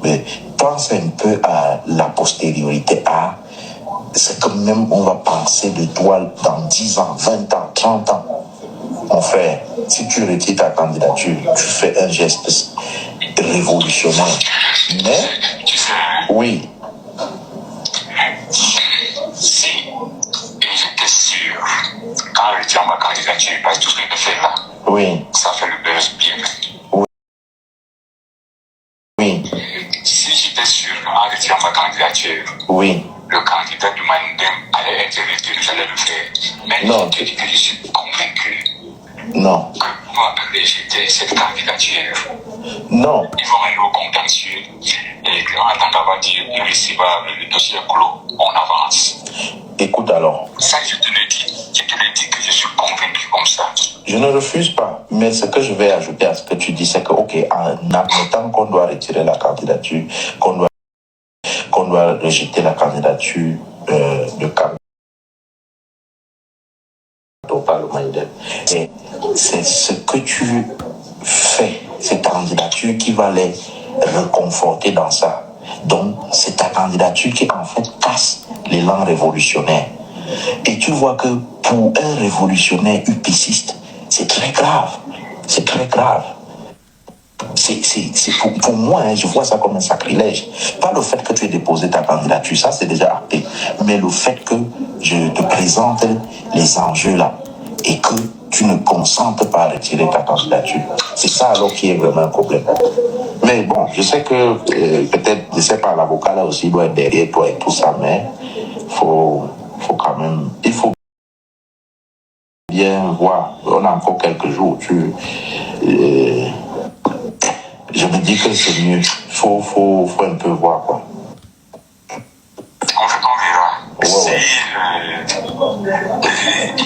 [SPEAKER 7] mais pense un peu à la postériorité, à ce que même on va penser de toi dans 10 ans, 20 ans, 30 ans. Mon frère, si tu retires ta candidature, tu fais un geste révolutionnaire. Mais, oui.
[SPEAKER 8] Si, et j'étais sûr, quand je retire ma candidature, parce que tout ce que je fais là,
[SPEAKER 7] Oui.
[SPEAKER 8] Ça fait le buzz bien.
[SPEAKER 7] Oui.
[SPEAKER 8] Si j'étais sûr en retirant ma candidature,
[SPEAKER 7] Oui.
[SPEAKER 8] le candidat du Manidem allait être retenu, j'allais le faire. Mais
[SPEAKER 7] Non.
[SPEAKER 8] je te dis que je suis convaincu
[SPEAKER 7] Non.
[SPEAKER 8] que moi, rejeter cette candidature,
[SPEAKER 7] Non.
[SPEAKER 8] ils vont aller au contentieux et en attendant dire irrécevable, le dossier est clos, on avance.
[SPEAKER 7] Écoute alors.
[SPEAKER 8] Ça, je te le dis. Je te le dis que je suis convaincu comme ça.
[SPEAKER 7] Je ne refuse pas, mais ce que je vais ajouter à ce que tu dis, c'est que, ok, en admettant qu'on doit retirer la candidature, qu'on doit rejeter la candidature de Kamto par le Manidem, et c'est ce que tu fais, cette candidature qui va les reconforter dans ça. Donc, c'est ta candidature qui, en fait, casse l'élan révolutionnaire. Et tu vois que pour un révolutionnaire upiciste, c'est très grave. C'est très grave. C'est pour moi, hein, je vois ça comme un sacrilège. Pas le fait que tu aies déposé ta candidature, ça c'est déjà acté. Mais le fait que je te présente les enjeux là et que tu ne consentes pas à retirer ta candidature. C'est ça alors qui est vraiment un problème. Mais bon, je sais que peut-être, je sais pas, l'avocat là aussi doit être derrière toi et tout ça, mais faut quand même, il faut bien voir. On a encore quelques jours. Je me dis que c'est mieux. Faut un peu voir quoi.
[SPEAKER 8] On verra.
[SPEAKER 7] Ouais.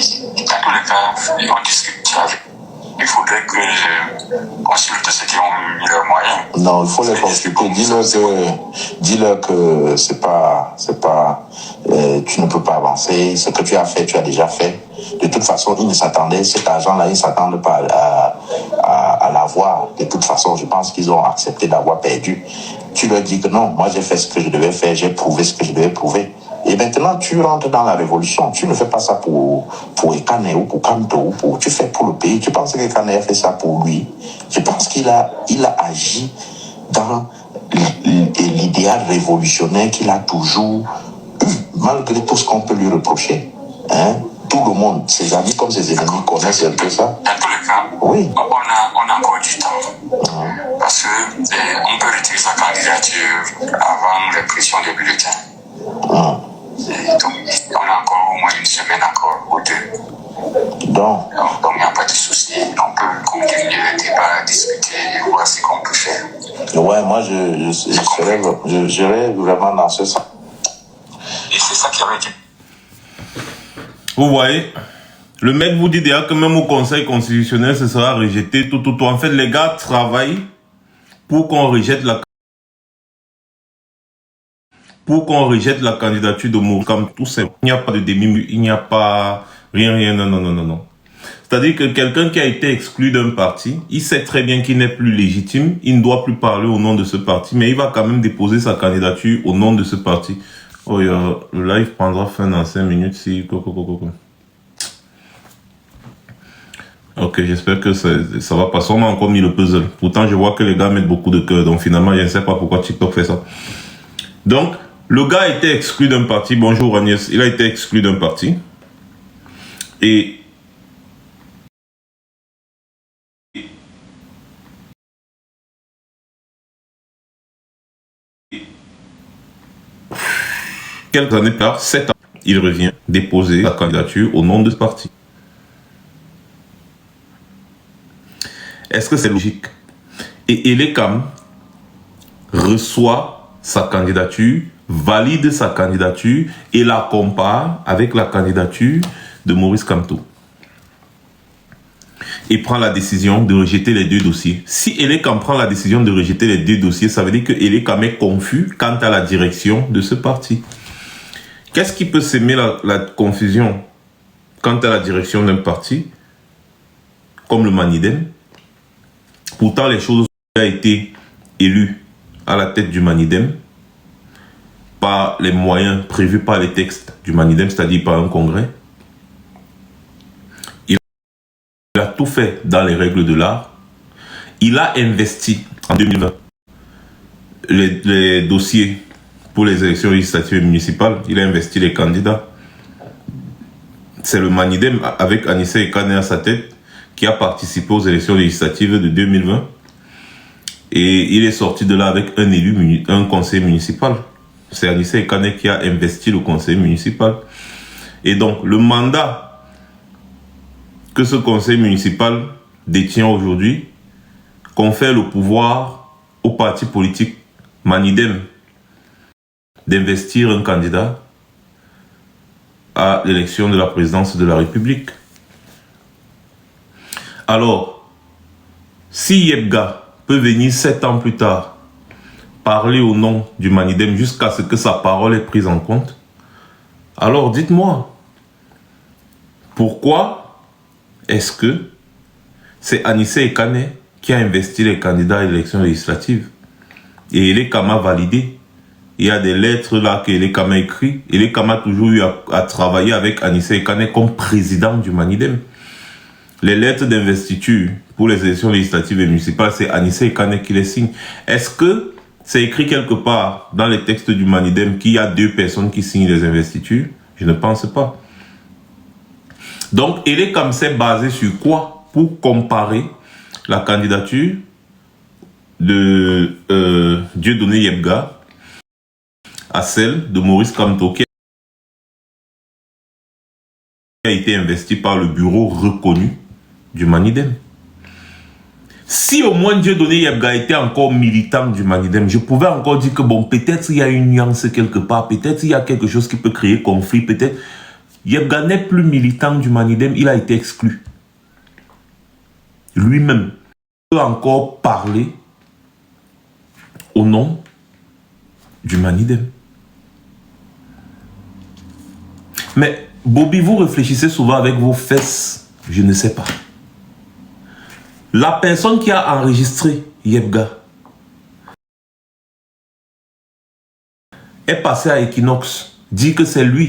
[SPEAKER 8] Si, dans tous les cas, on discute avec. Il faudrait que je consulte ceux qui ont mis leurs moyens.
[SPEAKER 7] Non, il faut les consulter. Dis-leur que c'est pas, tu ne peux pas avancer. Ce que tu as fait, tu as déjà fait. De toute façon, cet argent-là, ils ne s'attendent pas à l'avoir. De toute façon, je pense qu'ils ont accepté d'avoir perdu. Tu leur dis que non, moi j'ai fait ce que je devais faire, j'ai prouvé ce que je devais prouver. Et maintenant, tu rentres dans la révolution. Tu ne fais pas ça pour Ekane ou pour Kamto. Tu fais pour le pays. Tu penses qu'Ekane a fait ça pour lui? Je pense qu'il a agi dans l'idéal révolutionnaire qu'il a toujours eu, malgré tout ce qu'on peut lui reprocher. Hein? Tout le monde, ses amis comme ses ennemis, connaissent un peu ça.
[SPEAKER 8] Dans tous les cas,
[SPEAKER 7] oui.
[SPEAKER 8] On a encore du temps. Parce qu'on peut retirer sa candidature avant l'impression des bulletins. Donc, on a encore au moins une semaine encore ou deux. Donc, il n'y a pas de souci. On peut continuer le débat, discuter et voir ce qu'on peut faire.
[SPEAKER 7] Ouais, moi, j'irais vraiment dans ce sens.
[SPEAKER 8] Et c'est ça qui avait été.
[SPEAKER 1] Vous voyez, le mec vous dit déjà que même au Conseil constitutionnel, ce sera rejeté, tout. En fait, les gars travaillent pour qu'on rejette la candidature de Maurice Kamto, tout ça. Il n'y a pas de demi, il n'y a pas rien, non. C'est-à-dire que quelqu'un qui a été exclu d'un parti, il sait très bien qu'il n'est plus légitime, il ne doit plus parler au nom de ce parti, mais il va quand même déposer sa candidature au nom de ce parti. Oh, le live prendra fin dans 5 minutes si... Ok, j'espère que ça va passer. On a encore mis le puzzle. Pourtant, je vois que les gars mettent beaucoup de cœur. Donc, finalement, je ne sais pas pourquoi TikTok fait ça. Donc, le gars a été exclu d'un parti. Bonjour Agnès. Il a été exclu d'un parti. Et... quelques années plus tard, 7 ans, il revient déposer sa candidature au nom de ce parti. Est-ce que c'est logique? Et Elekam reçoit sa candidature, valide sa candidature et la compare avec la candidature de Maurice Kamto. Et prend la décision de rejeter les deux dossiers. Si Elekam prend la décision de rejeter les deux dossiers, ça veut dire que Elekam est confus quant à la direction de ce parti. Qu'est-ce qui peut s'aimer la confusion quant à la direction d'un parti comme le Manidem? Pourtant, les choses ont été élues à la tête du Manidem par les moyens prévus par les textes du Manidem, c'est-à-dire par un congrès. Il a tout fait dans les règles de l'art. Il a investi en 2020 les dossiers pour les élections législatives et municipales. Il a investi les candidats. C'est le Manidem avec Anissé Ekane à sa tête qui a participé aux élections législatives de 2020. Et il est sorti de là avec un élu, un conseil municipal. C'est Anissé Ekane qui a investi le conseil municipal. Et donc, le mandat que ce conseil municipal détient aujourd'hui confère le pouvoir au parti politique Manidem d'investir un candidat à l'élection de la présidence de la République. Alors, si Yebga peut venir 7 ans plus tard parler au nom du Manidem jusqu'à ce que sa parole est prise en compte, alors dites-moi, pourquoi est-ce que c'est Anissé Ekane qui a investi les candidats à l'élection législative et Elekam a validé? Il y a des lettres là que Elekam a écrit. Elekam a toujours eu à travailler avec Anissé Ekane comme président du Manidem. Les lettres d'investiture pour les élections législatives et municipales, c'est Anissé Ekane qui les signe. Est-ce que c'est écrit quelque part dans les textes du Manidem qu'il y a 2 personnes qui signent les investitures? Je ne pense pas. Donc, Elekam s'est basé sur quoi pour comparer la candidature de Dieudonné Yebga à celle de Maurice Kamto qui a été investi par le bureau reconnu du Manidem? Si au moins Dieudonné Yebga était encore militant du Manidem, je pouvais encore dire que bon, peut-être il y a une nuance quelque part, peut-être il y a quelque chose qui peut créer conflit, peut-être. Yebga n'est plus militant du Manidem, il a été exclu. Lui-même peut encore parler au nom du Manidem. Mais Bobby, vous réfléchissez souvent avec vos fesses, je ne sais pas. La personne qui a enregistré Yebga est passée à Equinox, dit que c'est lui.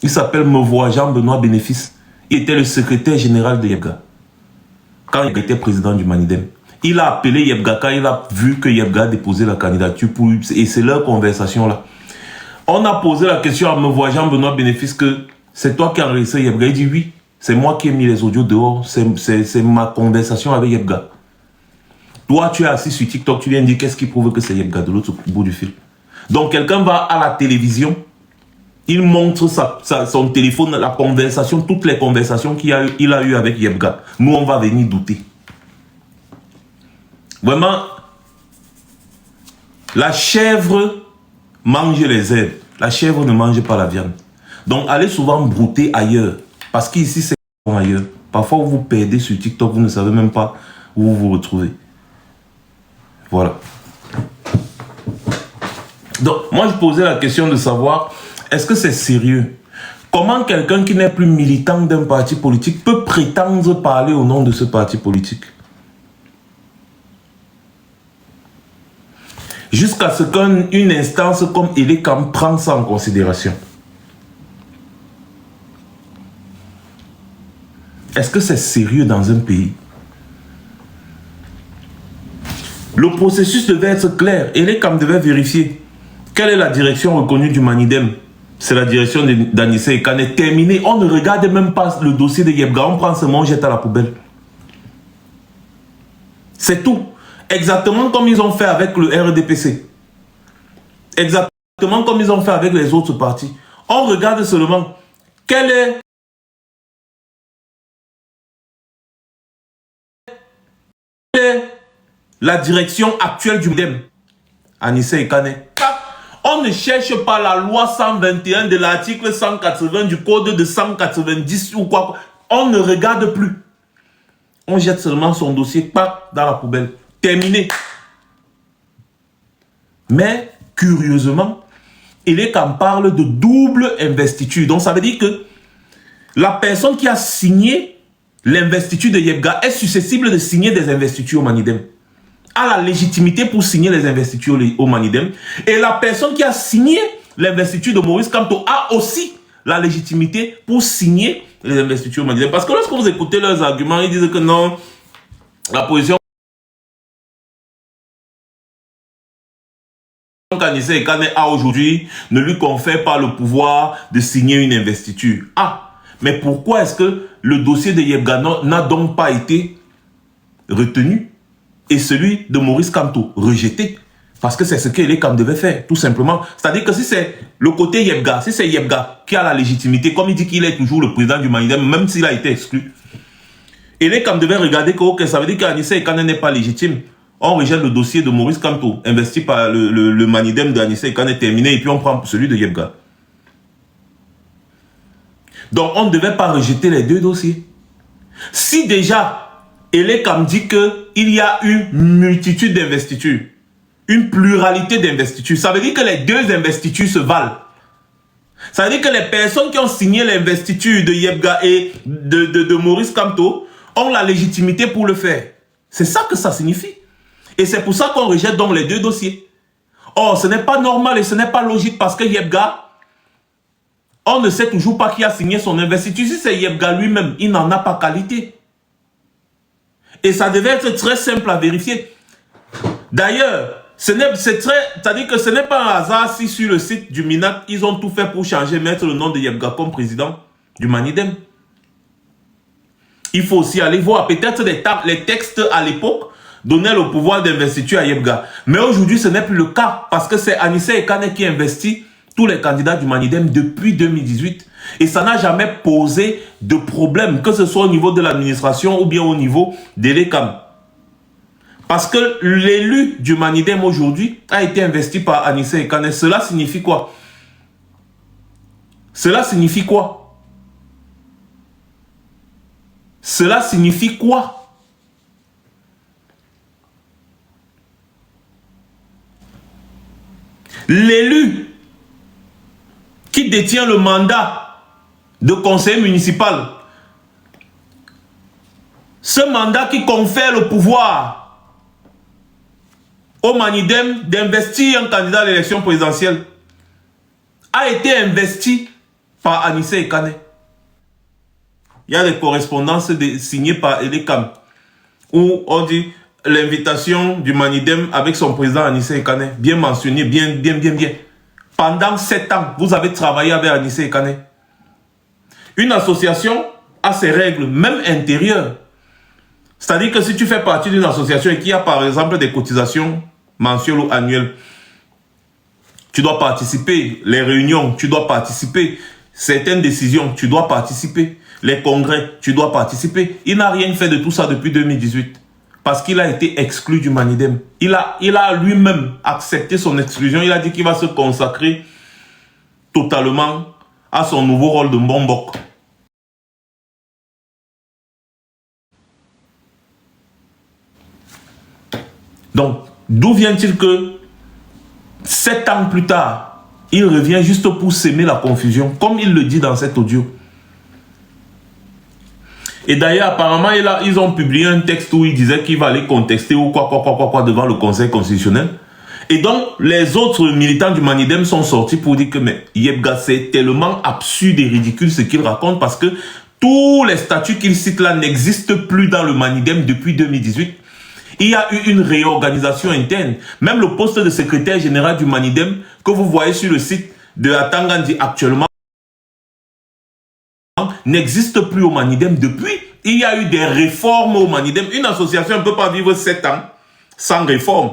[SPEAKER 1] Il s'appelle Mevois Jean-Benoît Bénéfice. Il était le secrétaire général de Yebga quand il était président du Manidem. Il a appelé Yebga quand il a vu que Yebga a déposé la candidature pour lui. Et c'est leur conversation là. On a posé la question à Mevois Jean-Benoît Bénéfice que c'est toi qui as enregistré Yebga. Il dit oui, c'est moi qui ai mis les audios dehors. C'est ma conversation avec Yebga. Toi, tu es assis sur TikTok, tu viens dire qu'est-ce qui prouve que c'est Yebga de l'autre bout du fil. Donc quelqu'un va à la télévision. Il montre son téléphone, la conversation, toutes les conversations qu'il a eu avec Yebga. Nous, on va venir douter. Vraiment, la chèvre mange les herbes. La chèvre ne mange pas la viande. Donc, allez souvent brouter ailleurs. Parce qu'ici, c'est ailleurs. Parfois, vous vous perdez sur TikTok, vous ne savez même pas où vous vous retrouvez. Voilà. Donc, moi, je posais la question de savoir... Est-ce que c'est sérieux? Comment quelqu'un qui n'est plus militant d'un parti politique peut prétendre parler au nom de ce parti politique? Jusqu'à ce qu'une instance comme Elekam prenne ça en considération. Est-ce que c'est sérieux dans un pays? Le processus devait être clair. Elekam devait vérifier quelle est la direction reconnue du Manidem. C'est la direction d'Anissé Ekane. Terminé. On ne regarde même pas le dossier de Yebga. On prend seulement, on jette à la poubelle. C'est tout. Exactement comme ils ont fait avec le RDPC. Exactement comme ils ont fait avec les autres partis. On regarde seulement quelle est la direction actuelle du Manidem. Anissé Ekane. On ne cherche pas la loi 121 de l'article 180 du code de 190 ou quoi. On ne regarde plus. On jette seulement son dossier dans la poubelle. Terminé. Mais, curieusement, Elekam parle de double investiture. Donc, ça veut dire que la personne qui a signé l'investiture de Yebga est susceptible de signer des investitures au Manidem. A la légitimité pour signer les investitures au Manidem. Et la personne qui a signé l'investiture de Maurice Kamto a aussi la légitimité pour signer les investitures au Manidem. Parce que lorsque vous écoutez leurs arguments, ils disent que non, la position qu'Anissé Ekane a aujourd'hui ne lui confère pas le pouvoir de signer une investiture. Ah, mais pourquoi est-ce que le dossier de Yebga n'a donc pas été retenu et celui de Maurice Kamto rejeté? Parce que c'est ce que Elekam devait faire, tout simplement. C'est-à-dire que si c'est le côté Yebga, si c'est Yebga qui a la légitimité, comme il dit qu'il est toujours le président du Manidem, même s'il a été exclu, Elekam devait regarder que okay, ça veut dire qu'Anissé Ekane n'est pas légitime. On rejette le dossier de Maurice Kamto, investi par le Manidem d'Anissé Ekane est terminé, et puis on prend celui de Yebga. Donc on ne devait pas rejeter les deux dossiers. Si déjà, Elekam dit qu'il y a une multitude d'investitures, une pluralité d'investitures, ça veut dire que les deux investitures se valent. Ça veut dire que les personnes qui ont signé l'investiture de Yebga et de Maurice Kamto ont la légitimité pour le faire. C'est ça que ça signifie. Et c'est pour ça qu'on rejette donc les deux dossiers. Or, ce n'est pas normal et ce n'est pas logique parce que Yebga, on ne sait toujours pas qui a signé son investiture. Si c'est Yebga lui-même, il n'en a pas qualité. Et ça devait être très simple à vérifier. D'ailleurs, c'est-à-dire que ce n'est pas un hasard si sur le site du MINAC, ils ont tout fait pour changer, mettre le nom de Yebga comme président du Manidem. Il faut aussi aller voir. Peut-être les textes à l'époque donnaient le pouvoir d'investiture à Yebga. Mais aujourd'hui, ce n'est plus le cas parce que c'est Anissé Ekane qui investit tous les candidats du Manidem depuis 2018. Et ça n'a jamais posé de problème, que ce soit au niveau de l'administration ou bien au niveau de l'ECAM. Parce que l'élu du Manidem aujourd'hui a été investi par Anissé Ekane. Cela signifie quoi? Cela signifie quoi? Cela signifie quoi? L'élu qui détient le mandat de conseiller municipal, ce mandat qui confère le pouvoir au Manidem d'investir un candidat à l'élection présidentielle, a été investi par Anissé Ekane. Il y a des correspondances signées par Elekam où on dit l'invitation du Manidem avec son président Anissé Ekane. Bien mentionné, bien. Pendant 7 ans, vous avez travaillé avec Anissé Ekane. Une association a ses règles, même intérieures. C'est-à-dire que si tu fais partie d'une association et qu'il y a par exemple des cotisations mensuelles ou annuelles, tu dois participer. Les réunions, tu dois participer. Certaines décisions, tu dois participer. Les congrès, tu dois participer. Il n'a rien fait de tout ça depuis 2018. Parce qu'il a été exclu du Manidem. Il a lui-même accepté son exclusion. Il a dit qu'il va se consacrer totalement à son nouveau rôle de Mbombok. Donc, d'où vient-il que 7 ans plus tard, il revient juste pour s'aimer la confusion, comme il le dit dans cet audio. Et d'ailleurs, apparemment, ils ont publié un texte où il disait qu'il va aller contester ou quoi devant le Conseil constitutionnel. Et donc, les autres militants du Manidem sont sortis pour dire que mais Yebga, c'est tellement absurde et ridicule ce qu'il raconte parce que tous les statuts qu'il cite là n'existent plus dans le Manidem depuis 2018. Il y a eu une réorganisation interne. Même le poste de secrétaire général du Manidem que vous voyez sur le site de Atangandi actuellement n'existe plus au Manidem depuis. Il y a eu des réformes au Manidem. Une association ne peut pas vivre 7 ans sans réforme.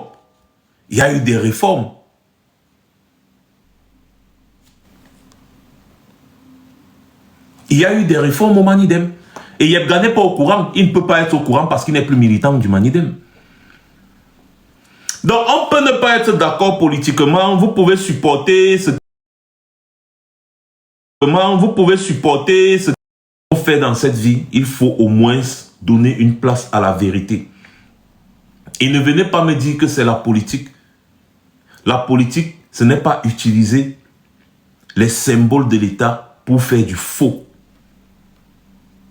[SPEAKER 1] Il y a eu des réformes. Il y a eu des réformes au Manidem. Et Yebga n'est pas au courant. Il ne peut pas être au courant parce qu'il n'est plus militant du Manidem. Donc on peut ne pas être d'accord politiquement. Vous pouvez supporter ce qu'on fait dans cette vie. Il faut au moins donner une place à la vérité. Et ne venez pas me dire que c'est la politique. La politique, ce n'est pas utiliser les symboles de l'État pour faire du faux.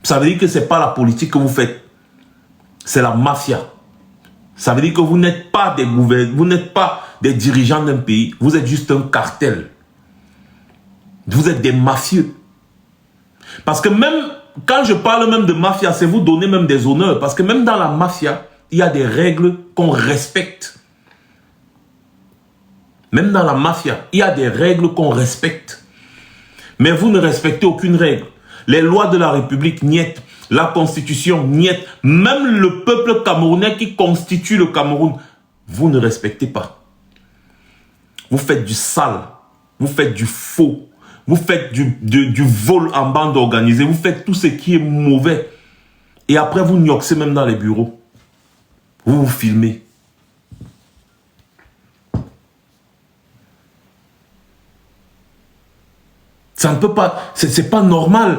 [SPEAKER 1] Ça veut dire que ce n'est pas la politique que vous faites. C'est la mafia. Ça veut dire que vous n'êtes pas des gouvernants, vous n'êtes pas des dirigeants d'un pays. Vous êtes juste un cartel. Vous êtes des mafieux. Parce que même, quand je parle même de mafia, c'est vous donner même des honneurs. Parce que même dans la mafia, il y a des règles qu'on respecte. Même dans la mafia, il y a des règles qu'on respecte. Mais vous ne respectez aucune règle. Les lois de la République, niet. La Constitution, niet. Même le peuple camerounais qui constitue le Cameroun, vous ne respectez pas. Vous faites du sale. Vous faites du faux. Vous faites du vol en bande organisée. Vous faites tout ce qui est mauvais. Et après, vous nioxez même dans les bureaux. Vous vous filmez. Ça ne peut pas, c'est pas normal.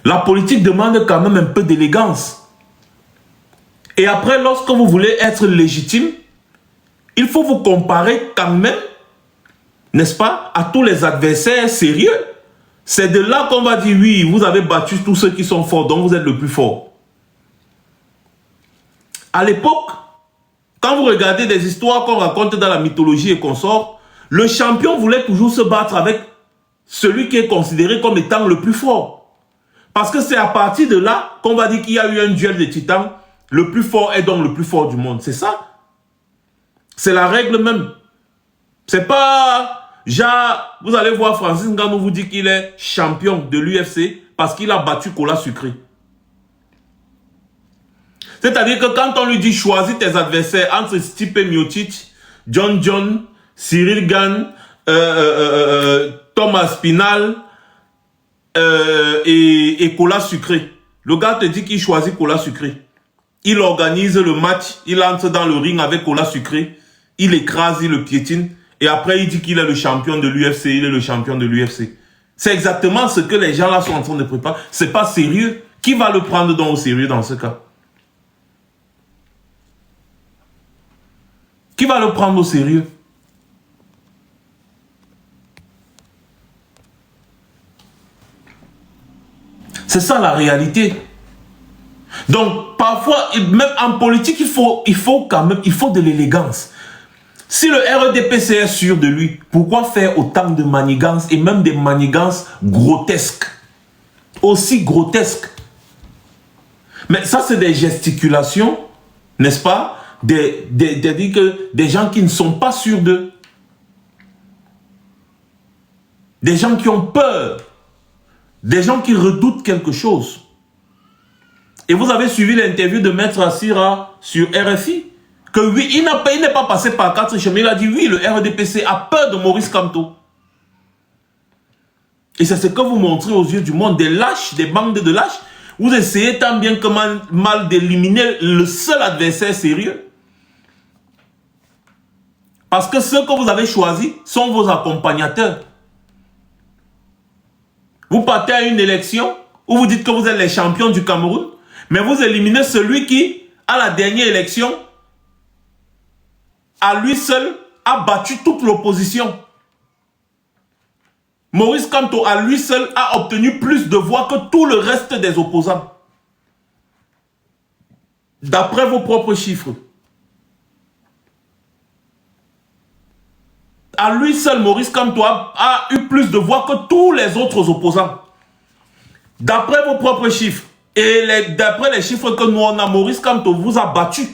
[SPEAKER 1] La politique demande quand même un peu d'élégance. Et après, lorsque vous voulez être légitime, il faut vous comparer quand même, n'est-ce pas, à tous les adversaires sérieux. C'est de là qu'on va dire, oui, vous avez battu tous ceux qui sont forts, donc vous êtes le plus fort. À l'époque, quand vous regardez des histoires qu'on raconte dans la mythologie et qu'on sort, le champion voulait toujours se battre avec celui qui est considéré comme étant le plus fort. Parce que c'est à partir de là qu'on va dire qu'il y a eu un duel de titans. Le plus fort est donc le plus fort du monde. C'est ça. C'est la règle même. C'est pas... genre, vous allez voir Francis Ngannou vous dit qu'il est champion de l'UFC parce qu'il a battu Kola Sucré. C'est-à-dire que quand on lui dit choisis tes adversaires entre Stipe Miocic, John, Cyril Gane, Thomas Spinal et Kola Sucré. Le gars te dit qu'il choisit Kola Sucré. Il organise le match, il entre dans le ring avec Kola Sucré, il écrase, il le piétine, et après il dit qu'il est le champion de l'UFC, il est le champion de l'UFC. C'est exactement ce que les gens là sont en train de préparer. C'est pas sérieux. Qui va le prendre donc au sérieux dans ce cas? Qui va le prendre au sérieux? C'est ça la réalité. Donc, parfois, même en politique, il faut quand même, il faut de l'élégance. Si le REDPC est sûr de lui, pourquoi faire autant de manigances et même des manigances grotesques? Aussi grotesques. Mais ça, c'est des gesticulations, n'est-ce pas? Des gens qui ne sont pas sûrs d'eux. Des gens qui ont peur. Des gens qui redoutent quelque chose. Et vous avez suivi l'interview de Maître Assira sur RFI. Que oui, il n'est pas passé par 4 chemins. Il a dit oui, le RDPC a peur de Maurice Kamto. Et c'est ce que vous montrez aux yeux du monde. Des lâches, des bandes de lâches. Vous essayez tant bien que mal d'éliminer le seul adversaire sérieux. Parce que ceux que vous avez choisis sont vos accompagnateurs. Vous partez à une élection où vous dites que vous êtes les champions du Cameroun, mais vous éliminez celui qui, à la dernière élection, à lui seul, a battu toute l'opposition. Maurice Kamto, à lui seul, a obtenu plus de voix que tout le reste des opposants. D'après vos propres chiffres. À lui seul, Maurice Kamto a eu plus de voix que tous les autres opposants. D'après vos propres chiffres. Et d'après les chiffres que nous on a, Maurice Kamto vous a battu.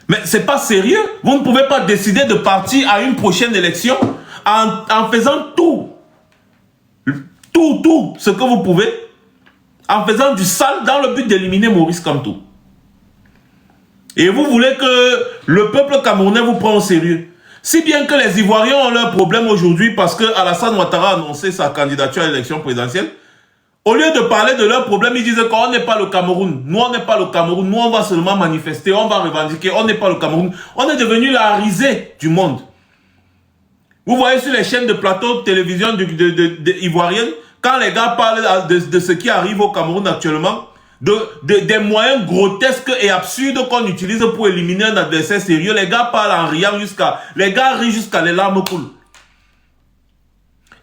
[SPEAKER 1] Mais c'est pas sérieux. Vous ne pouvez pas décider de partir à une prochaine élection en faisant tout ce que vous pouvez, en faisant du sale dans le but d'éliminer Maurice Kamto. Et vous voulez que le peuple camerounais vous prenne au sérieux. Si bien que les Ivoiriens ont leurs problèmes aujourd'hui parce que Alassane Ouattara a annoncé sa candidature à l'élection présidentielle, au lieu de parler de leurs problèmes, ils disent qu'on n'est pas le Cameroun. Nous, on n'est pas le Cameroun. Nous, on va seulement manifester, on va revendiquer. On n'est pas le Cameroun. On est devenu la risée du monde. Vous voyez sur les chaînes de plateau de télévision ivoiriennes, quand les gars parlent de ce qui arrive au Cameroun actuellement, des moyens grotesques et absurdes qu'on utilise pour éliminer un adversaire sérieux, les gars parlent en riant les gars rient jusqu'à les larmes coulent.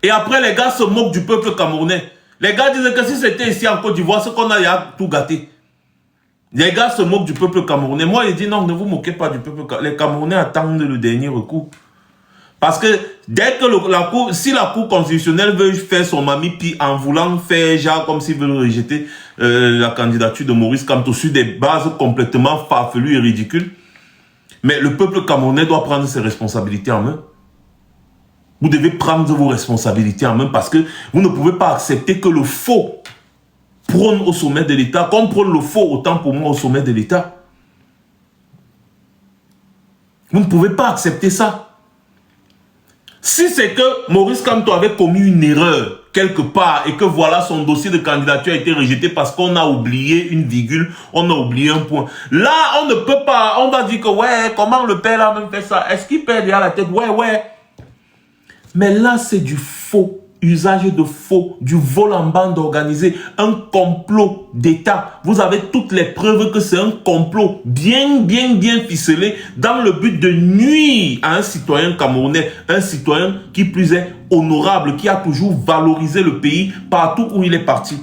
[SPEAKER 1] Et après, les gars se moquent du peuple camerounais. Les gars disent que si c'était ici en Côte d'Ivoire, ce qu'on a, il a tout gâté. Les gars se moquent du peuple camerounais. Moi, je dis non, ne vous moquez pas du peuple camerounais. Les Camerounais attendent le dernier recours. Parce que dès que si la Cour constitutionnelle veut faire son mamipi en voulant faire genre comme s'ils veulent le rejeter, la candidature de Maurice Kamto sur des bases complètement farfelues et ridicules. Mais le peuple camerounais doit prendre ses responsabilités en main. Vous devez prendre vos responsabilités en main parce que vous ne pouvez pas accepter que le faux prône au sommet de l'État, comme prône le faux autant pour moi au sommet de l'État. Vous ne pouvez pas accepter ça. Si c'est que Maurice Kamto avait commis une erreur quelque part et que voilà son dossier de candidature a été rejeté parce qu'on a oublié une virgule, on a oublié un point. Là, on ne peut pas, on va dire que ouais, comment le père a même fait ça? Est-ce qu'il perd derrière la tête? Ouais. Mais là, c'est du faux, usage de faux, du vol en bande organisé, un complot d'État. Vous avez toutes les preuves que c'est un complot bien ficelé dans le but de nuire à un citoyen camerounais, un citoyen qui plus est honorable, qui a toujours valorisé le pays partout où il est parti.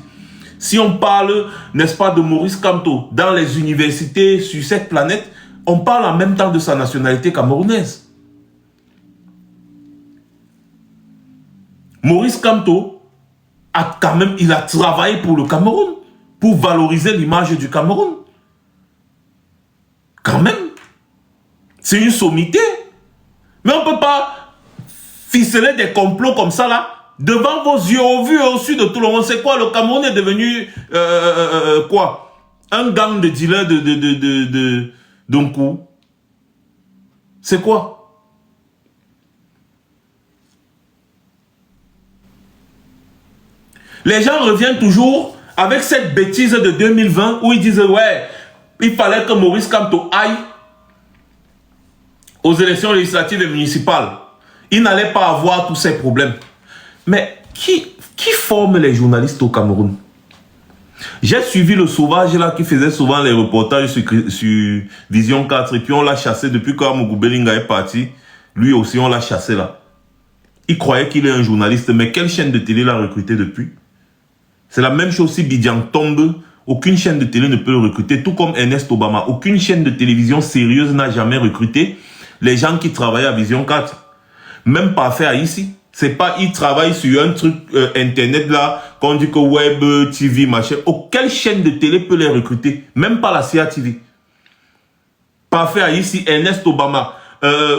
[SPEAKER 1] Si on parle, n'est-ce pas, de Maurice Kamto dans les universités sur cette planète, on parle en même temps de sa nationalité camerounaise. Maurice Kamto a quand même, il a travaillé pour le Cameroun, pour valoriser l'image du Cameroun. Quand même. C'est une sommité. Mais on ne peut pas ficeler des complots comme ça là, devant vos yeux, au vu et au su de tout le monde. C'est quoi? Le Cameroun est devenu quoi? Un gang de dealers d'un coup. C'est quoi? Les gens reviennent toujours avec cette bêtise de 2020 où ils disent ouais, il fallait que Maurice Kamto aille aux élections législatives et municipales. Il n'allait pas avoir tous ces problèmes. Mais qui forme les journalistes au Cameroun? J'ai suivi le sauvage là qui faisait souvent les reportages sur Vision 4 et puis on l'a chassé depuis que Amougou Belinga est parti. Lui aussi on l'a chassé là. Il croyait qu'il est un journaliste, mais quelle chaîne de télé l'a recruté depuis? C'est la même chose si Bidian tombe, aucune chaîne de télé ne peut le recruter, tout comme Ernest Obama. Aucune chaîne de télévision sérieuse n'a jamais recruté les gens qui travaillent à Vision 4. Même pas fait ici. C'est pas, ils travaillent sur un truc internet là, qu'on dit que web, TV, machin. Aucune chaîne de télé peut les recruter. Même pas la CATV. Pas fait ici, Ernest Obama.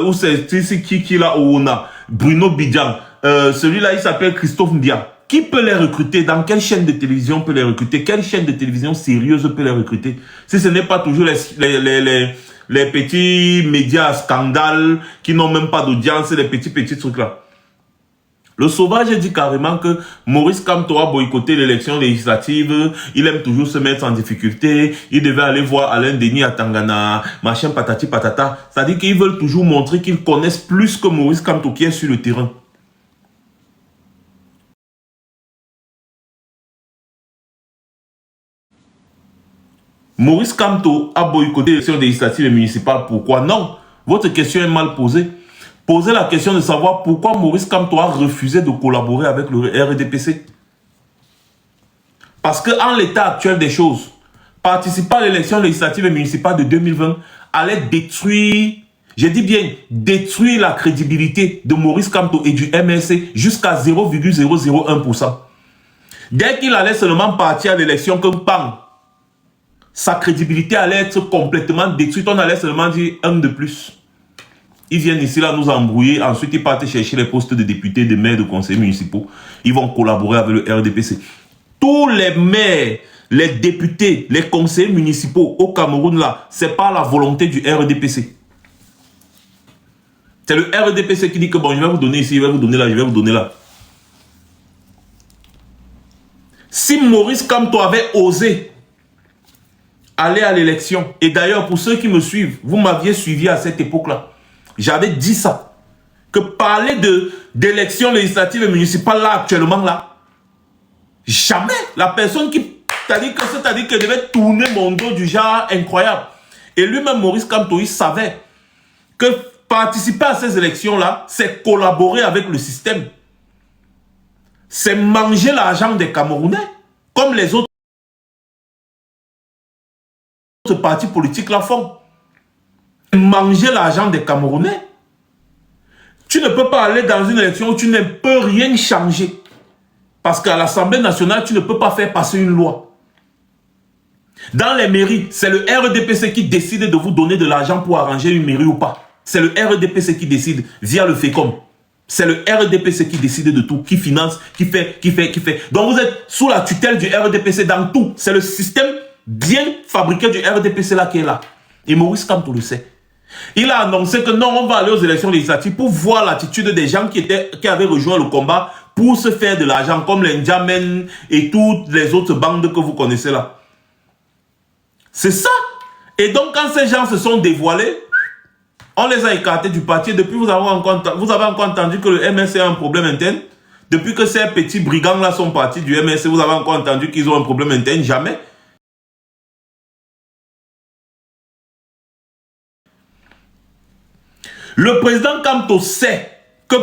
[SPEAKER 1] Ou c'est qui là, Oona, Bruno Bidian. Celui-là, il s'appelle Christophe Ndia. Qui peut les recruter? Dans quelle chaîne de télévision peut les recruter? Quelle chaîne de télévision sérieuse peut les recruter? Si ce n'est pas toujours les petits médias à scandale qui n'ont même pas d'audience, les petits trucs là. Le sauvage dit carrément que Maurice Kamto a boycotté l'élection législative, il aime toujours se mettre en difficulté, il devait aller voir Alain Denis à Tangana, machin patati patata. C'est-à-dire qu'ils veulent toujours montrer qu'ils connaissent plus que Maurice Kamto qui est sur le terrain. Maurice Kamto a boycotté l'élection législative et municipale. Pourquoi? Non. Votre question est mal posée. Posez la question de savoir pourquoi Maurice Kamto a refusé de collaborer avec le RDPC. Parce qu'en l'état actuel des choses, participer à l'élection législative et municipale de 2020 allait détruire, je dis bien détruire la crédibilité de Maurice Kamto et du MRC jusqu'à 0,001%. Dès qu'il allait seulement partir à l'élection, comme bang, sa crédibilité allait être complètement détruite. On allait seulement dire un de plus. Ils viennent ici là nous embrouiller. Ensuite, ils partent chercher les postes de députés, de maires, de conseillers municipaux. Ils vont collaborer avec le RDPC. Tous les maires, les députés, les conseillers municipaux au Cameroun là, c'est pas la volonté du RDPC. C'est le RDPC qui dit que bon, je vais vous donner ici, je vais vous donner là, je vais vous donner là. Si Maurice Kamto avait osé aller à l'élection. Et d'ailleurs, pour ceux qui me suivent, vous m'aviez suivi à cette époque-là. J'avais dit ça. Que parler d'élections législatives et municipales là, actuellement là, jamais la personne qui t'a dit que c'est-à-dire qu'elle devait tourner mon dos du genre incroyable. Et lui-même, Maurice Kamto, il savait que participer à ces élections-là, c'est collaborer avec le système. C'est manger l'argent des Camerounais, comme les autres partis politiques la font. Manger l'argent des Camerounais. Tu ne peux pas aller dans une élection où tu ne peux rien changer. Parce qu'à l'Assemblée nationale, tu ne peux pas faire passer une loi. Dans les mairies, c'est le RDPC qui décide de vous donner de l'argent pour arranger une mairie ou pas. C'est le RDPC qui décide via le FECOM. C'est le RDPC qui décide de tout, qui finance, qui fait. Donc vous êtes sous la tutelle du RDPC dans tout. C'est le système bien fabriqué du RDPC là qui est là. Et Maurice Kamto le sait. Il a annoncé que non, on va aller aux élections législatives pour voir l'attitude des gens qui avaient rejoint le combat pour se faire de l'argent, comme les Ndjamen et toutes les autres bandes que vous connaissez là. C'est ça. Et donc, quand ces gens se sont dévoilés, on les a écartés du parti. Depuis, vous avez encore entendu que le MSC a un problème interne. Depuis que ces petits brigands-là sont partis du MSC, vous avez encore entendu qu'ils ont un problème interne. Jamais. Le président Kamto sait que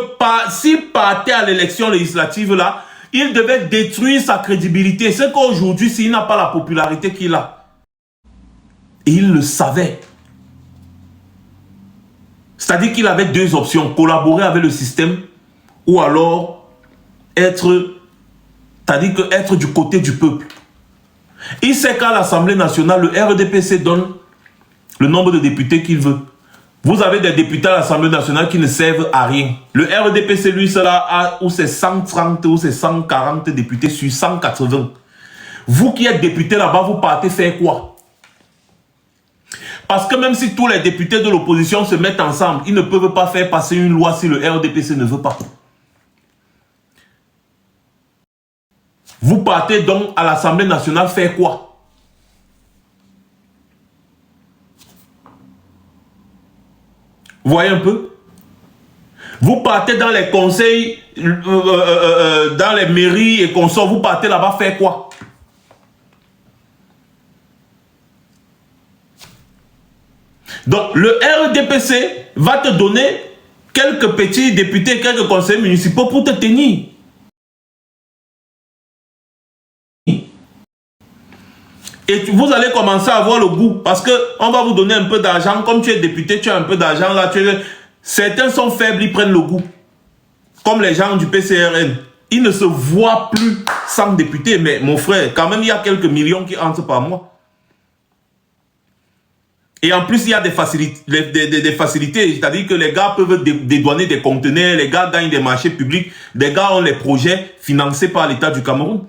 [SPEAKER 1] s'il partait à l'élection législative là, il devait détruire sa crédibilité. C'est qu'aujourd'hui, s'il n'a pas la popularité qu'il a, et il le savait. C'est-à-dire qu'il avait deux options, collaborer avec le système ou alors être du côté du peuple. Il sait qu'à l'Assemblée nationale, le RDPC donne le nombre de députés qu'il veut. Vous avez des députés à l'Assemblée nationale qui ne servent à rien. Le RDPC, lui, cela a ou c'est 130 ou c'est 140 députés sur 180. Vous qui êtes député là-bas, vous partez faire quoi? Parce que même si tous les députés de l'opposition se mettent ensemble, ils ne peuvent pas faire passer une loi si le RDPC ne veut pas. Vous partez donc à l'Assemblée nationale faire quoi? Vous voyez un peu? Vous partez dans les conseils, dans les mairies et consorts, vous partez là-bas faire quoi? Donc, le RDPC va te donner quelques petits députés, quelques conseillers municipaux pour te tenir. Et vous allez commencer à avoir le goût parce qu'on va vous donner un peu d'argent. Comme tu es député, tu as un peu d'argent là. Certains sont faibles, ils prennent le goût. Comme les gens du PCRN. Ils ne se voient plus sans député. Mais mon frère, quand même, il y a quelques millions qui entrent par mois. Et en plus, il y a des facilités, c'est-à-dire que les gars peuvent dédouaner des conteneurs, les gars gagnent des marchés publics, les gars ont les projets financés par l'État du Cameroun.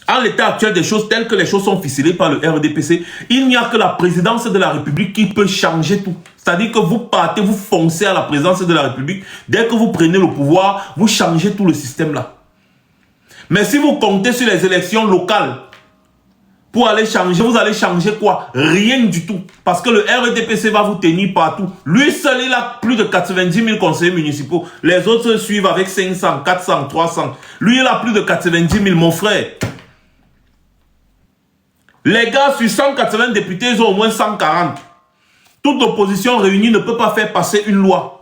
[SPEAKER 1] En l'état actuel des choses, telles que les choses sont ficelées par le RDPC, il n'y a que la présidence de la République qui peut changer tout. C'est-à-dire que vous partez, vous foncez à la présidence de la République, dès que vous prenez le pouvoir, vous changez tout le système là. Mais si vous comptez sur les élections locales, pour aller changer, vous allez changer quoi? Rien du tout. Parce que le RDPC va vous tenir partout. Lui seul, il a plus de 90 000 conseillers municipaux. Les autres suivent avec 500, 400, 300. Lui, il a plus de 90 000, mon frère. Les gars, sur 180 députés, ils ont au moins 140. Toute opposition réunie ne peut pas faire passer une loi.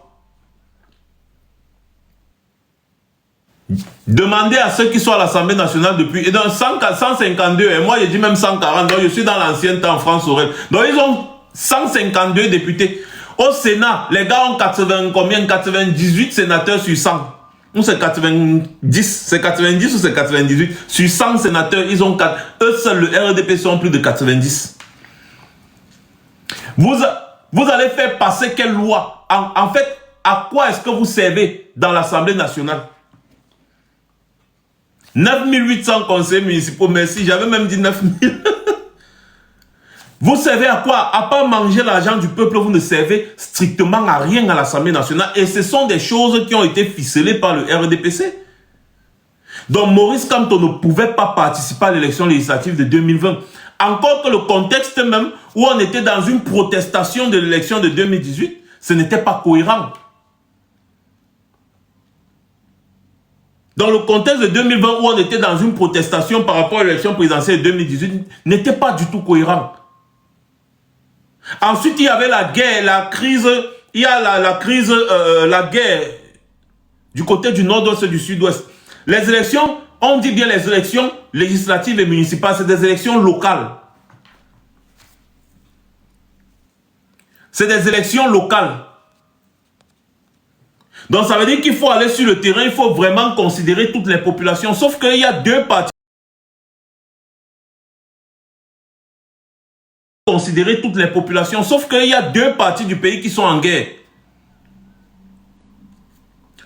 [SPEAKER 1] Demandez à ceux qui sont à l'Assemblée nationale depuis... Et donc 152, et moi j'ai dit même 140, donc je suis dans l'ancien temps, France Aurel. Donc ils ont 152 députés. Au Sénat, les gars ont 80, combien? 98 sénateurs sur 100. Ou c'est 90, c'est 90 ou c'est 98. Sur 100 sénateurs, ils ont 4. Eux seuls, le RDP, sont plus de 90. Vous allez faire passer quelle loi? En fait, à quoi est-ce que vous servez dans l'Assemblée nationale? 9800 conseillers municipaux, merci, j'avais même dit 9000. Vous servez à quoi? À part manger l'argent du peuple, vous ne servez strictement à rien à l'Assemblée nationale. Et ce sont des choses qui ont été ficelées par le RDPC. Donc Maurice Kamto ne pouvait pas participer à l'élection législative de 2020. Encore que le contexte même où on était dans une protestation de l'élection de 2018, ce n'était pas cohérent. Dans le contexte de 2020 où on était dans une protestation par rapport à l'élection présidentielle de 2018, n'était pas du tout cohérent. Ensuite, il y avait la guerre, la crise, il y a la guerre du côté du nord-ouest et du sud-ouest. Les élections, on dit bien les élections législatives et municipales, c'est des élections locales. C'est des élections locales. Donc ça veut dire qu'il faut aller sur le terrain, il faut vraiment considérer toutes les populations. Sauf qu'il y a deux partis. considérer toutes les populations, sauf qu'il y a 2 parties du pays qui sont en guerre.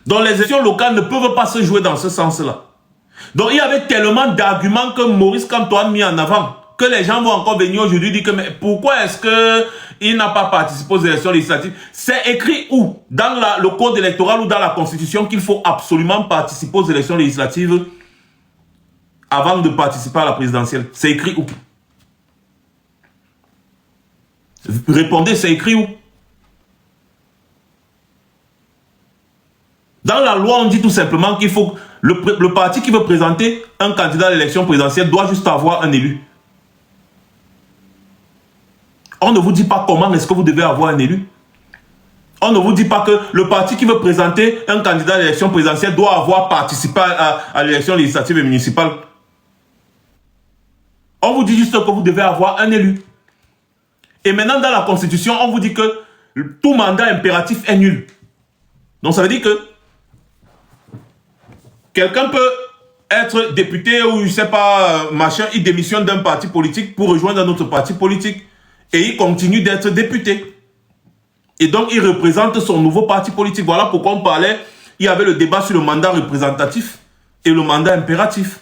[SPEAKER 1] Donc les élections locales ne peuvent pas se jouer dans ce sens-là. Donc il y avait tellement d'arguments que Maurice Kamto a mis en avant, que les gens vont encore venir aujourd'hui dire que mais pourquoi est-ce qu'il n'a pas participé aux élections législatives? C'est écrit où? Dans le code électoral ou dans la constitution qu'il faut absolument participer aux élections législatives avant de participer à la présidentielle. C'est écrit où? Répondez, c'est écrit où? Dans la loi, on dit tout simplement qu'il faut... Le parti qui veut présenter un candidat à l'élection présidentielle doit juste avoir un élu. On ne vous dit pas comment est-ce que vous devez avoir un élu. On ne vous dit pas que le parti qui veut présenter un candidat à l'élection présidentielle doit avoir participé à l'élection législative et municipale. On vous dit juste que vous devez avoir un élu. Et maintenant, dans la Constitution, on vous dit que tout mandat impératif est nul. Donc, ça veut dire que quelqu'un peut être député ou, je ne sais pas, machin, il démissionne d'un parti politique pour rejoindre un autre parti politique. Et il continue d'être député. Et donc, il représente son nouveau parti politique. Voilà pourquoi on parlait, il y avait le débat sur le mandat représentatif et le mandat impératif.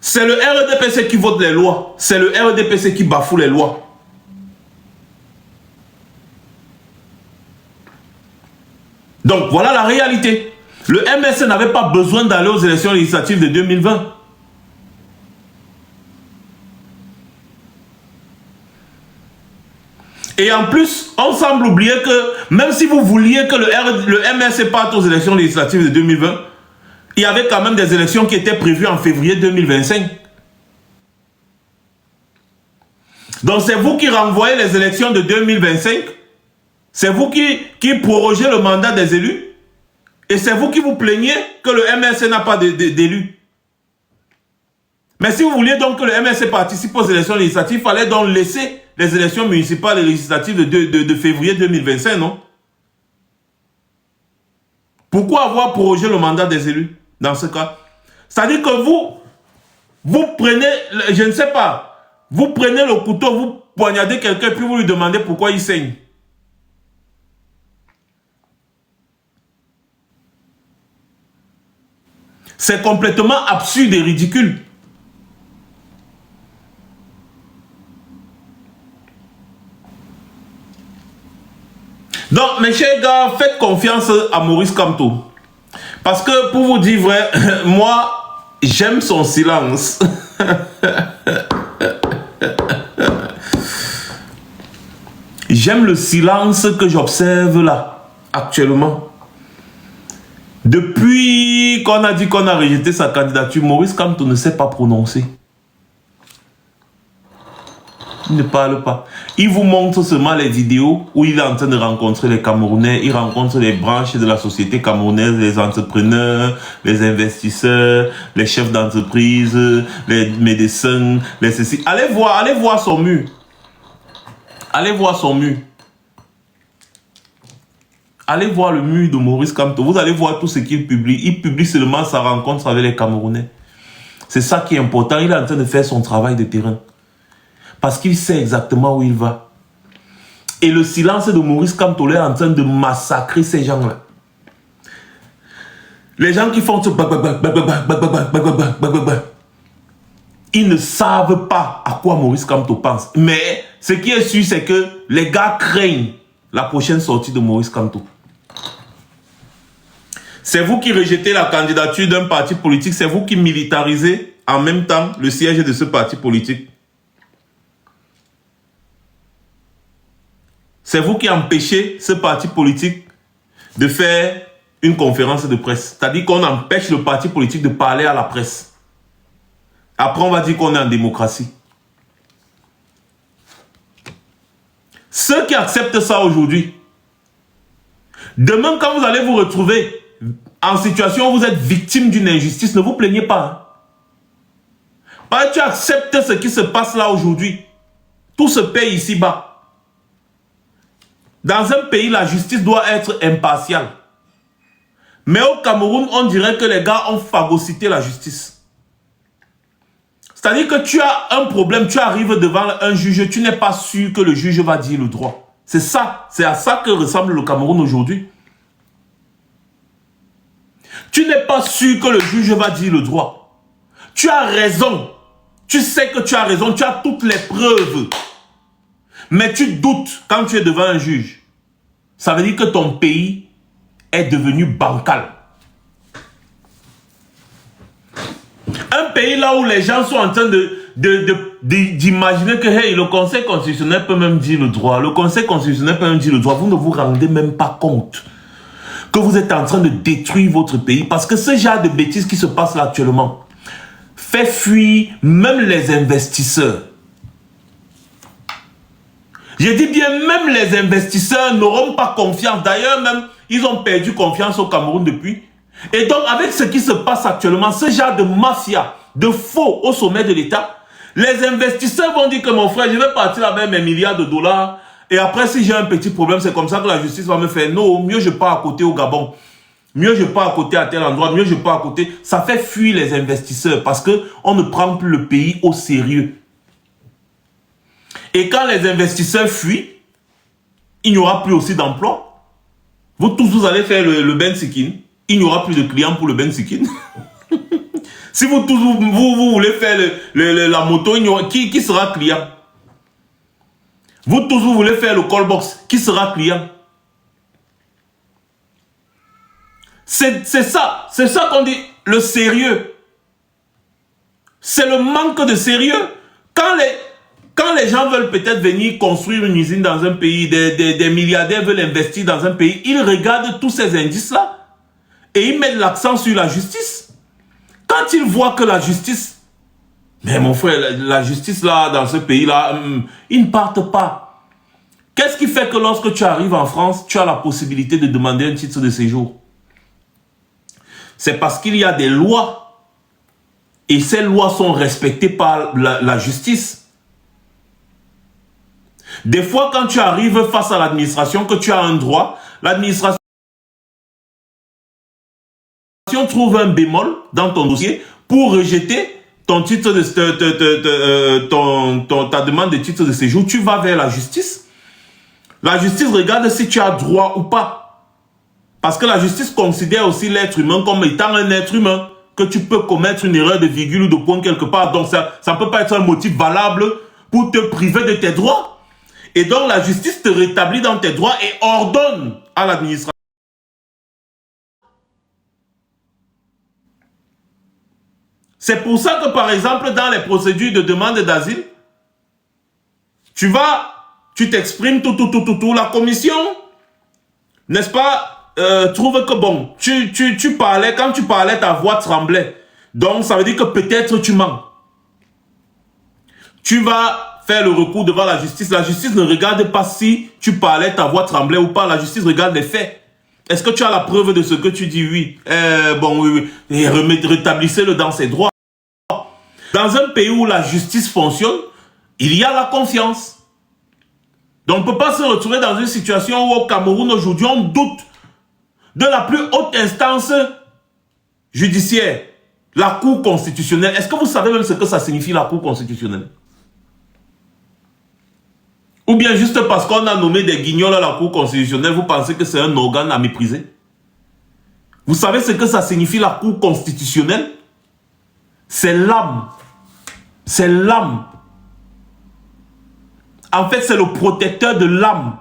[SPEAKER 1] C'est le RDPC qui vote les lois. C'est le RDPC qui bafoue les lois. Donc, voilà la réalité. Le MSC n'avait pas besoin d'aller aux élections législatives de 2020. Et en plus, on semble oublier que même si vous vouliez que le MSC parte aux élections législatives de 2020, il y avait quand même des élections qui étaient prévues en février 2025. Donc c'est vous qui renvoyez les élections de 2025. C'est vous qui prorogez le mandat des élus. Et c'est vous qui vous plaignez que le MSC n'a pas d'élus. Mais si vous vouliez donc que le MSC participe aux élections législatives, il fallait donc laisser les élections municipales et législatives de février 2025, non? Pourquoi avoir prorogé le mandat des élus dans ce cas? C'est-à-dire que vous prenez, je ne sais pas, vous prenez le couteau, vous poignardez quelqu'un puis vous lui demandez pourquoi il saigne. C'est complètement absurde et ridicule. Donc, mes chers gars, faites confiance à Maurice Kamto. Parce que, pour vous dire vrai, moi, j'aime son silence. J'aime le silence que j'observe là, actuellement. Depuis qu'on a dit qu'on a rejeté sa candidature, Maurice Kamto ne s'est pas prononcé. Il ne parle pas. Il vous montre seulement les vidéos où il est en train de rencontrer les Camerounais. Il rencontre les branches de la société camerounaise, les entrepreneurs, les investisseurs, les chefs d'entreprise, les médecins, les ceci. Allez voir son mur. Allez voir son mur. Allez voir le mur de Maurice Kamto. Vous allez voir tout ce qu'il publie. Il publie seulement sa rencontre avec les Camerounais. C'est ça qui est important. Il est en train de faire son travail de terrain. Parce qu'il sait exactement où il va. Et le silence de Maurice Kamto est en train de massacrer ces gens-là. Les gens qui font ce... Ils ne savent pas à quoi Maurice Kamto pense. Mais ce qui est sûr, c'est que les gars craignent la prochaine sortie de Maurice Kamto. C'est vous qui rejetez la candidature d'un parti politique. C'est vous qui militarisez en même temps le siège de ce parti politique. C'est vous qui empêchez ce parti politique de faire une conférence de presse. C'est-à-dire qu'on empêche le parti politique de parler à la presse. Après, on va dire qu'on est en démocratie. Ceux qui acceptent ça aujourd'hui, demain, quand vous allez vous retrouver en situation où vous êtes victime d'une injustice, ne vous plaignez pas. Parce que tu acceptes ce qui se passe là aujourd'hui. Tout se paye ici-bas. Dans un pays, la justice doit être impartiale. Mais au Cameroun, on dirait que les gars ont phagocyté la justice. C'est-à-dire que tu as un problème, tu arrives devant un juge, tu n'es pas sûr que le juge va dire le droit. C'est ça, c'est à ça que ressemble le Cameroun aujourd'hui. Tu n'es pas sûr que le juge va dire le droit. Tu as raison. Tu sais que tu as raison, tu as toutes les preuves. Mais tu doutes quand tu es devant un juge. Ça veut dire que ton pays est devenu bancal. Un pays là où les gens sont en train d'imaginer que hey, le Conseil constitutionnel peut même dire le droit. Le Conseil constitutionnel peut même dire le droit. Vous ne vous rendez même pas compte que vous êtes en train de détruire votre pays. Parce que ce genre de bêtises qui se passe là actuellement fait fuir même les investisseurs. Je dis bien, même les investisseurs n'auront pas confiance. D'ailleurs, même, ils ont perdu confiance au Cameroun depuis. Et donc, avec ce qui se passe actuellement, ce genre de mafia, de faux au sommet de l'État, les investisseurs vont dire que mon frère, je vais partir avec mes milliards de dollars. Et après, si j'ai un petit problème, c'est comme ça que la justice va me faire. Non, mieux je pars à côté au Gabon. Mieux je pars à côté à tel endroit. Mieux je pars à côté. Ça fait fuir les investisseurs parce qu'on ne prend plus le pays au sérieux. Et quand les investisseurs fuient, il n'y aura plus aussi d'emploi. Vous tous, vous allez faire le Bensikin. Il n'y aura plus de clients pour le Bensikin. Si vous tous, vous voulez faire la moto, qui sera client? Vous tous, vous voulez faire le callbox, qui sera client? C'est ça qu'on dit, le sérieux. C'est le manque de sérieux. Quand les gens veulent peut-être venir construire une usine dans un pays, des milliardaires veulent investir dans un pays, ils regardent tous ces indices-là et ils mettent l'accent sur la justice. Quand ils voient que la justice, mais mon frère, la justice là, dans ce pays-là, ils ne partent pas. Qu'est-ce qui fait que lorsque tu arrives en France, tu as la possibilité de demander un titre de séjour? C'est parce qu'il y a des lois et ces lois sont respectées par la justice. Des fois, quand tu arrives face à l'administration, que tu as un droit, l'administration trouve un bémol dans ton dossier pour rejeter ton titre de, ta demande de titre de séjour. Tu vas vers la justice. La justice regarde si tu as droit ou pas. Parce que la justice considère aussi l'être humain comme étant un être humain, que tu peux commettre une erreur de virgule ou de point quelque part. Donc ça ne peut pas être un motif valable pour te priver de tes droits. Et donc la justice te rétablit dans tes droits et ordonne à l'administration. C'est pour ça que par exemple dans les procédures de demande d'asile, tu t'exprimes tout. La commission, n'est-ce pas, trouve que bon, tu parlais, quand tu parlais ta voix tremblait. Donc ça veut dire que peut-être tu mens. Tu vas faire le recours devant la justice. La justice ne regarde pas si tu parlais, ta voix tremblait ou pas. La justice regarde les faits. Est-ce que tu as la preuve de ce que tu dis? Oui. Bon, oui. Et rétablissez-le dans ses droits. Dans un pays où la justice fonctionne, il y a la confiance. Donc on ne peut pas se retrouver dans une situation où au Cameroun aujourd'hui, on doute de la plus haute instance judiciaire, la Cour constitutionnelle. Est-ce que vous savez même ce que ça signifie la Cour constitutionnelle? Ou bien juste parce qu'on a nommé des guignols à la Cour constitutionnelle, vous pensez que c'est un organe à mépriser? Vous savez ce que ça signifie la Cour constitutionnelle? C'est l'âme. C'est l'âme. En fait, c'est le protecteur de l'âme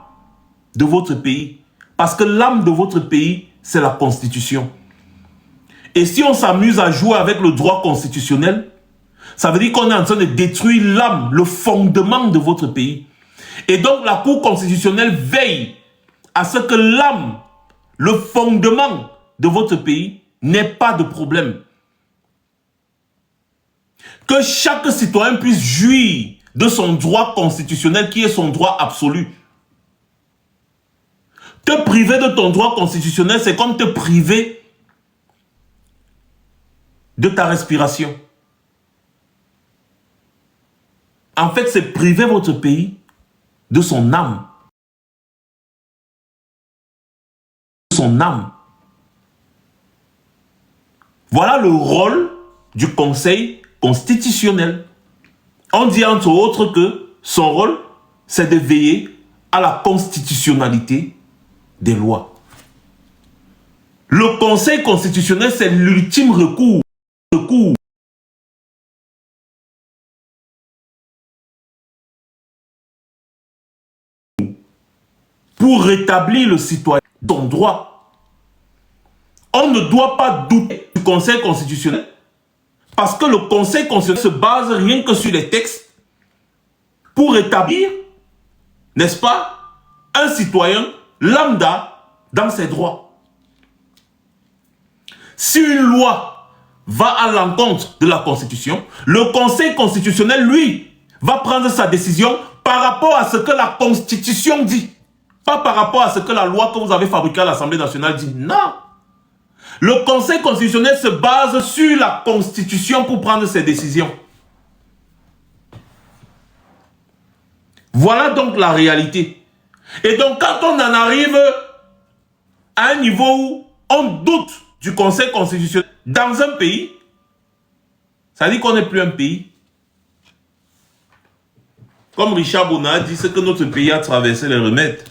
[SPEAKER 1] de votre pays. Parce que l'âme de votre pays, c'est la Constitution. Et si on s'amuse à jouer avec le droit constitutionnel, ça veut dire qu'on est en train de détruire l'âme, le fondement de votre pays. Et donc la Cour constitutionnelle veille à ce que l'âme, le fondement de votre pays n'ait pas de problème. Que chaque citoyen puisse jouir de son droit constitutionnel qui est son droit absolu. Te priver de ton droit constitutionnel, c'est comme te priver de ta respiration. En fait, c'est priver votre pays de son âme. Son âme. Voilà le rôle du Conseil constitutionnel. On dit entre autres que son rôle, c'est de veiller à la constitutionnalité des lois. Le Conseil constitutionnel, c'est l'ultime recours. Pour rétablir le citoyen son droit. On ne doit pas douter du Conseil constitutionnel parce que le Conseil constitutionnel se base rien que sur les textes pour rétablir, n'est-ce pas, un citoyen lambda dans ses droits. Si une loi va à l'encontre de la Constitution, le Conseil constitutionnel, lui, va prendre sa décision par rapport à ce que la Constitution dit. Pas par rapport à ce que la loi que vous avez fabriquée à l'Assemblée nationale dit. Non. Le Conseil constitutionnel se base sur la Constitution pour prendre ses décisions. Voilà donc la réalité. Et donc quand on en arrive à un niveau où on doute du Conseil constitutionnel dans un pays, ça dit qu'on n'est plus un pays. Comme Richard Bonnat a dit, c'est que notre pays a traversé les remèdes.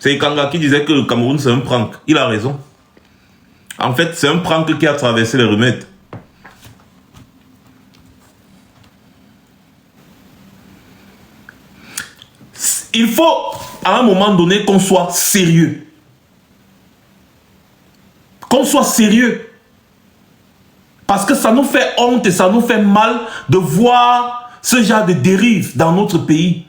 [SPEAKER 1] C'est Kanga qui disait que le Cameroun c'est un prank. Il a raison. En fait, c'est un prank qui a traversé les remèdes. Il faut à un moment donné qu'on soit sérieux. Qu'on soit sérieux. Parce que ça nous fait honte et ça nous fait mal de voir ce genre de dérive dans notre pays.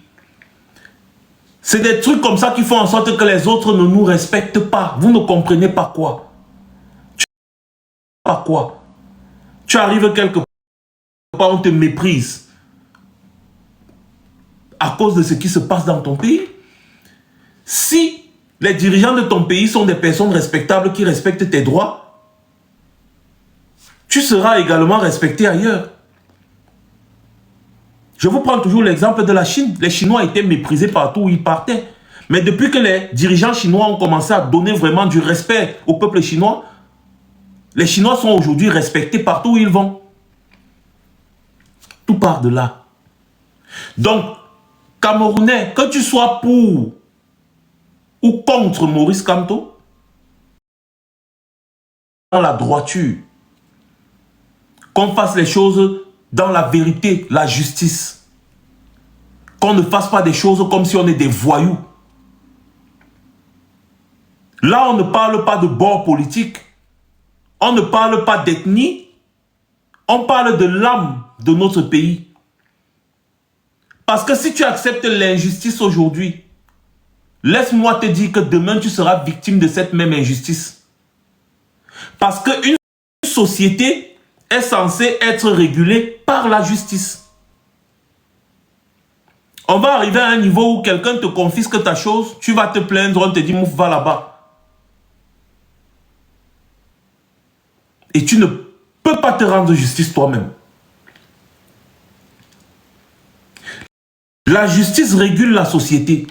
[SPEAKER 1] C'est des trucs comme ça qui font en sorte que les autres ne nous respectent pas. Vous ne comprenez pas quoi. Tu arrives quelque part, on te méprise. À cause de ce qui se passe dans ton pays. Si les dirigeants de ton pays sont des personnes respectables qui respectent tes droits, tu seras également respecté ailleurs. Je vous prends toujours l'exemple de la Chine. Les Chinois étaient méprisés partout où ils partaient. Mais depuis que les dirigeants chinois ont commencé à donner vraiment du respect au peuple chinois, les Chinois sont aujourd'hui respectés partout où ils vont. Tout part de là. Donc, Camerounais, que tu sois pour ou contre Maurice Kamto, dans la droiture, qu'on fasse les choses dans la vérité, la justice. Qu'on ne fasse pas des choses comme si on est des voyous. Là, on ne parle pas de bord politique. On ne parle pas d'ethnie. On parle de l'âme de notre pays. Parce que si tu acceptes l'injustice aujourd'hui, laisse-moi te dire que demain, tu seras victime de cette même injustice. Parce qu'une société est censée être régulée par la justice. On va arriver à un niveau où quelqu'un te confisque ta chose, tu vas te plaindre, on te dit, mouf, va là-bas. Et tu ne peux pas te rendre justice toi-même. La justice régule la société.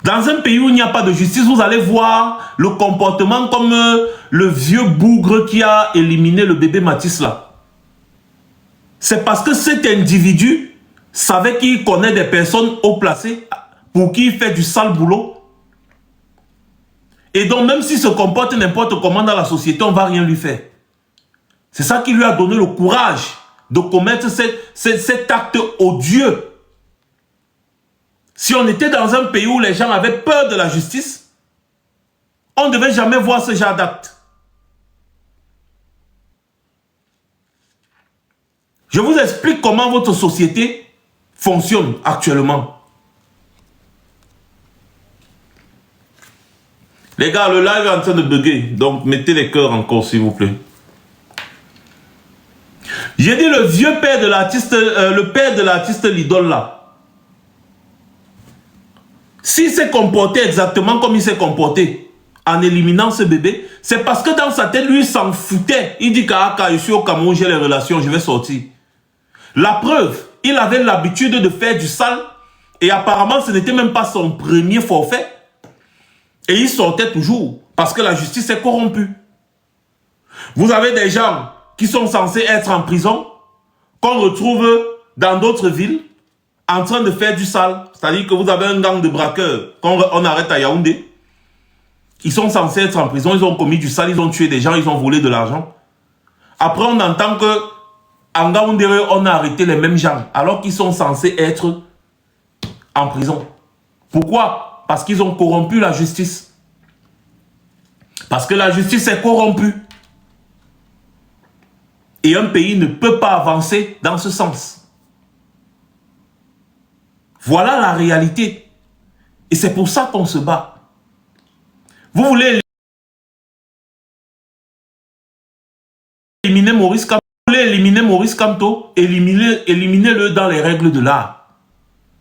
[SPEAKER 1] Dans un pays où il n'y a pas de justice, vous allez voir le comportement comme le vieux bougre qui a éliminé le bébé Matisse là. C'est parce que cet individu savait qu'il connaît des personnes haut placées pour qui il fait du sale boulot. Et donc même s'il se comporte n'importe comment dans la société, on ne va rien lui faire. C'est ça qui lui a donné le courage de commettre cet acte odieux. Si on était dans un pays où les gens avaient peur de la justice, on ne devait jamais voir ce genre d'acte. Je vous explique comment votre société fonctionne actuellement. Les gars, le live est en train de bugger, donc mettez les cœurs encore s'il vous plaît. J'ai dit le vieux père de l'artiste, le père de l'artiste l'idole là. S'il s'est comporté exactement comme il s'est comporté en éliminant ce bébé, c'est parce que dans sa tête, lui, il s'en foutait. Il dit qu'à je suis au Cameroun, j'ai les relations, je vais sortir. La preuve, il avait l'habitude de faire du sale et apparemment, ce n'était même pas son premier forfait. Et il sortait toujours Parce que la justice est corrompue. Vous avez des gens qui sont censés être en prison, qu'on retrouve dans d'autres villes, en train de faire du sale. C'est-à-dire que vous avez un gang de braqueurs qu'on arrête à Yaoundé. Ils sont censés être en prison, ils ont commis du sale, ils ont tué des gens, ils ont volé de l'argent. Après, on entend que en Gaoundéré, on a arrêté les mêmes gens, alors qu'ils sont censés être en prison. Pourquoi? Parce qu'ils ont corrompu la justice. Parce que la justice est corrompue. Et un pays ne peut pas avancer dans ce sens. Voilà la réalité. Et c'est pour ça qu'on se bat. Vous voulez éliminer Maurice Kamto, éliminez-le dans les règles de l'art.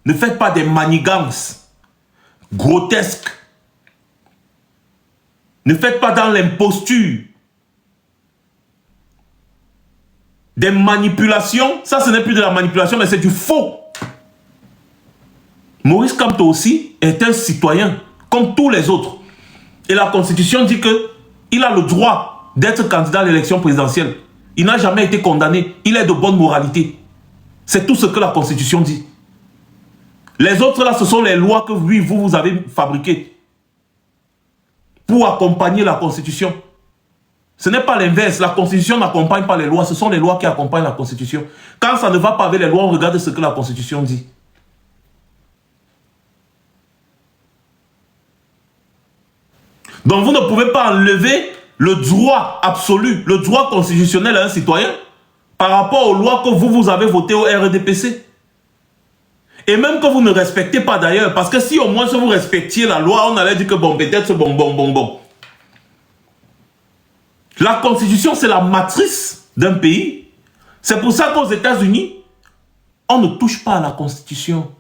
[SPEAKER 1] Ne faites pas des manigances grotesques. Ne faites pas dans l'imposture. Des manipulations, ça ce n'est plus de la manipulation, mais c'est du faux. Maurice Kamto aussi est un citoyen, comme tous les autres. Et la Constitution dit qu'il a le droit d'être candidat à l'élection présidentielle. Il n'a jamais été condamné. Il est de bonne moralité. C'est tout ce que la Constitution dit. Les autres là, ce sont les lois que vous avez fabriquées pour accompagner la Constitution. Ce n'est pas l'inverse. La Constitution n'accompagne pas les lois. Ce sont les lois qui accompagnent la Constitution. Quand ça ne va pas avec les lois, on regarde ce que la Constitution dit. Donc vous ne pouvez pas enlever le droit absolu, le droit constitutionnel à un citoyen par rapport aux lois que vous avez votées au RDPC. Et même que vous ne respectez pas d'ailleurs, parce que si au moins vous respectiez la loi, on allait dire que bon, peut-être bon. La Constitution, c'est la matrice d'un pays. C'est pour ça qu'aux États-Unis, on ne touche pas à la Constitution.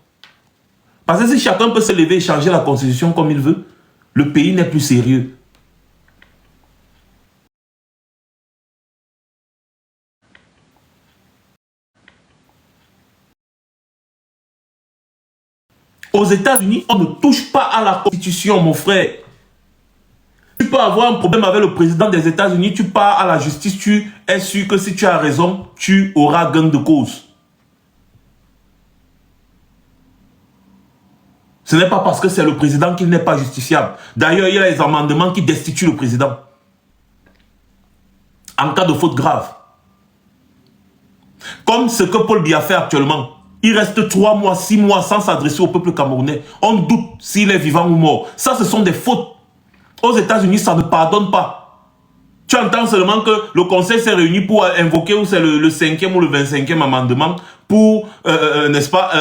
[SPEAKER 1] Parce que si chacun peut se lever et changer la Constitution comme il veut, le pays n'est plus sérieux. Aux États-Unis, on ne touche pas à la Constitution, mon frère. Tu peux avoir un problème avec le président des États-Unis, tu pars à la justice, tu es sûr que si tu as raison, tu auras gain de cause. Ce n'est pas parce que c'est le président qu'il n'est pas justifiable. D'ailleurs, il y a les amendements qui destituent le président en cas de faute grave. Comme ce que Paul Biya fait actuellement. Il reste 3 mois, 6 mois sans s'adresser au peuple camerounais. On doute s'il est vivant ou mort. Ça, ce sont des fautes. Aux États-Unis, ça ne pardonne pas. Tu entends seulement que le conseil s'est réuni pour invoquer, ou c'est le 5e ou le 25e amendement pour, n'est-ce pas,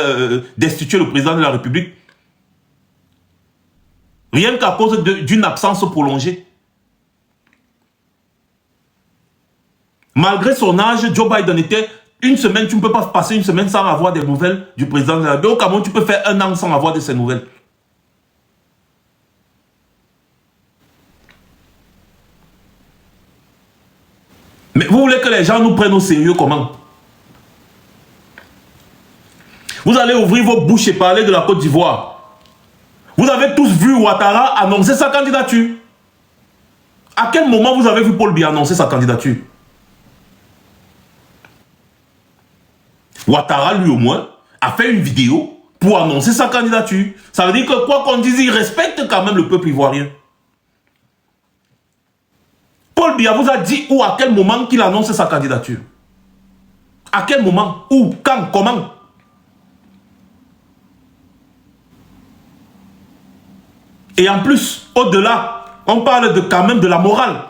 [SPEAKER 1] destituer le président de la République. Rien qu'à cause d'une absence prolongée. Malgré son âge, Joe Biden était une semaine, tu ne peux pas passer une semaine sans avoir des nouvelles du président de la République. Au Cameroun, tu peux faire 1 an sans avoir de ses nouvelles. Mais vous voulez que les gens nous prennent au sérieux comment? Vous allez ouvrir vos bouches et parler de la Côte d'Ivoire. Vous avez tous vu Ouattara annoncer sa candidature. À quel moment vous avez vu Paul Biya annoncer sa candidature? Ouattara, lui au moins, a fait une vidéo pour annoncer sa candidature. Ça veut dire que quoi qu'on dise, il respecte quand même le peuple ivoirien. Paul Biya vous a dit où, à quel moment qu'il annonce sa candidature? À quel moment? Où? Quand? Comment? Et en plus, au-delà, on parle quand même de la morale.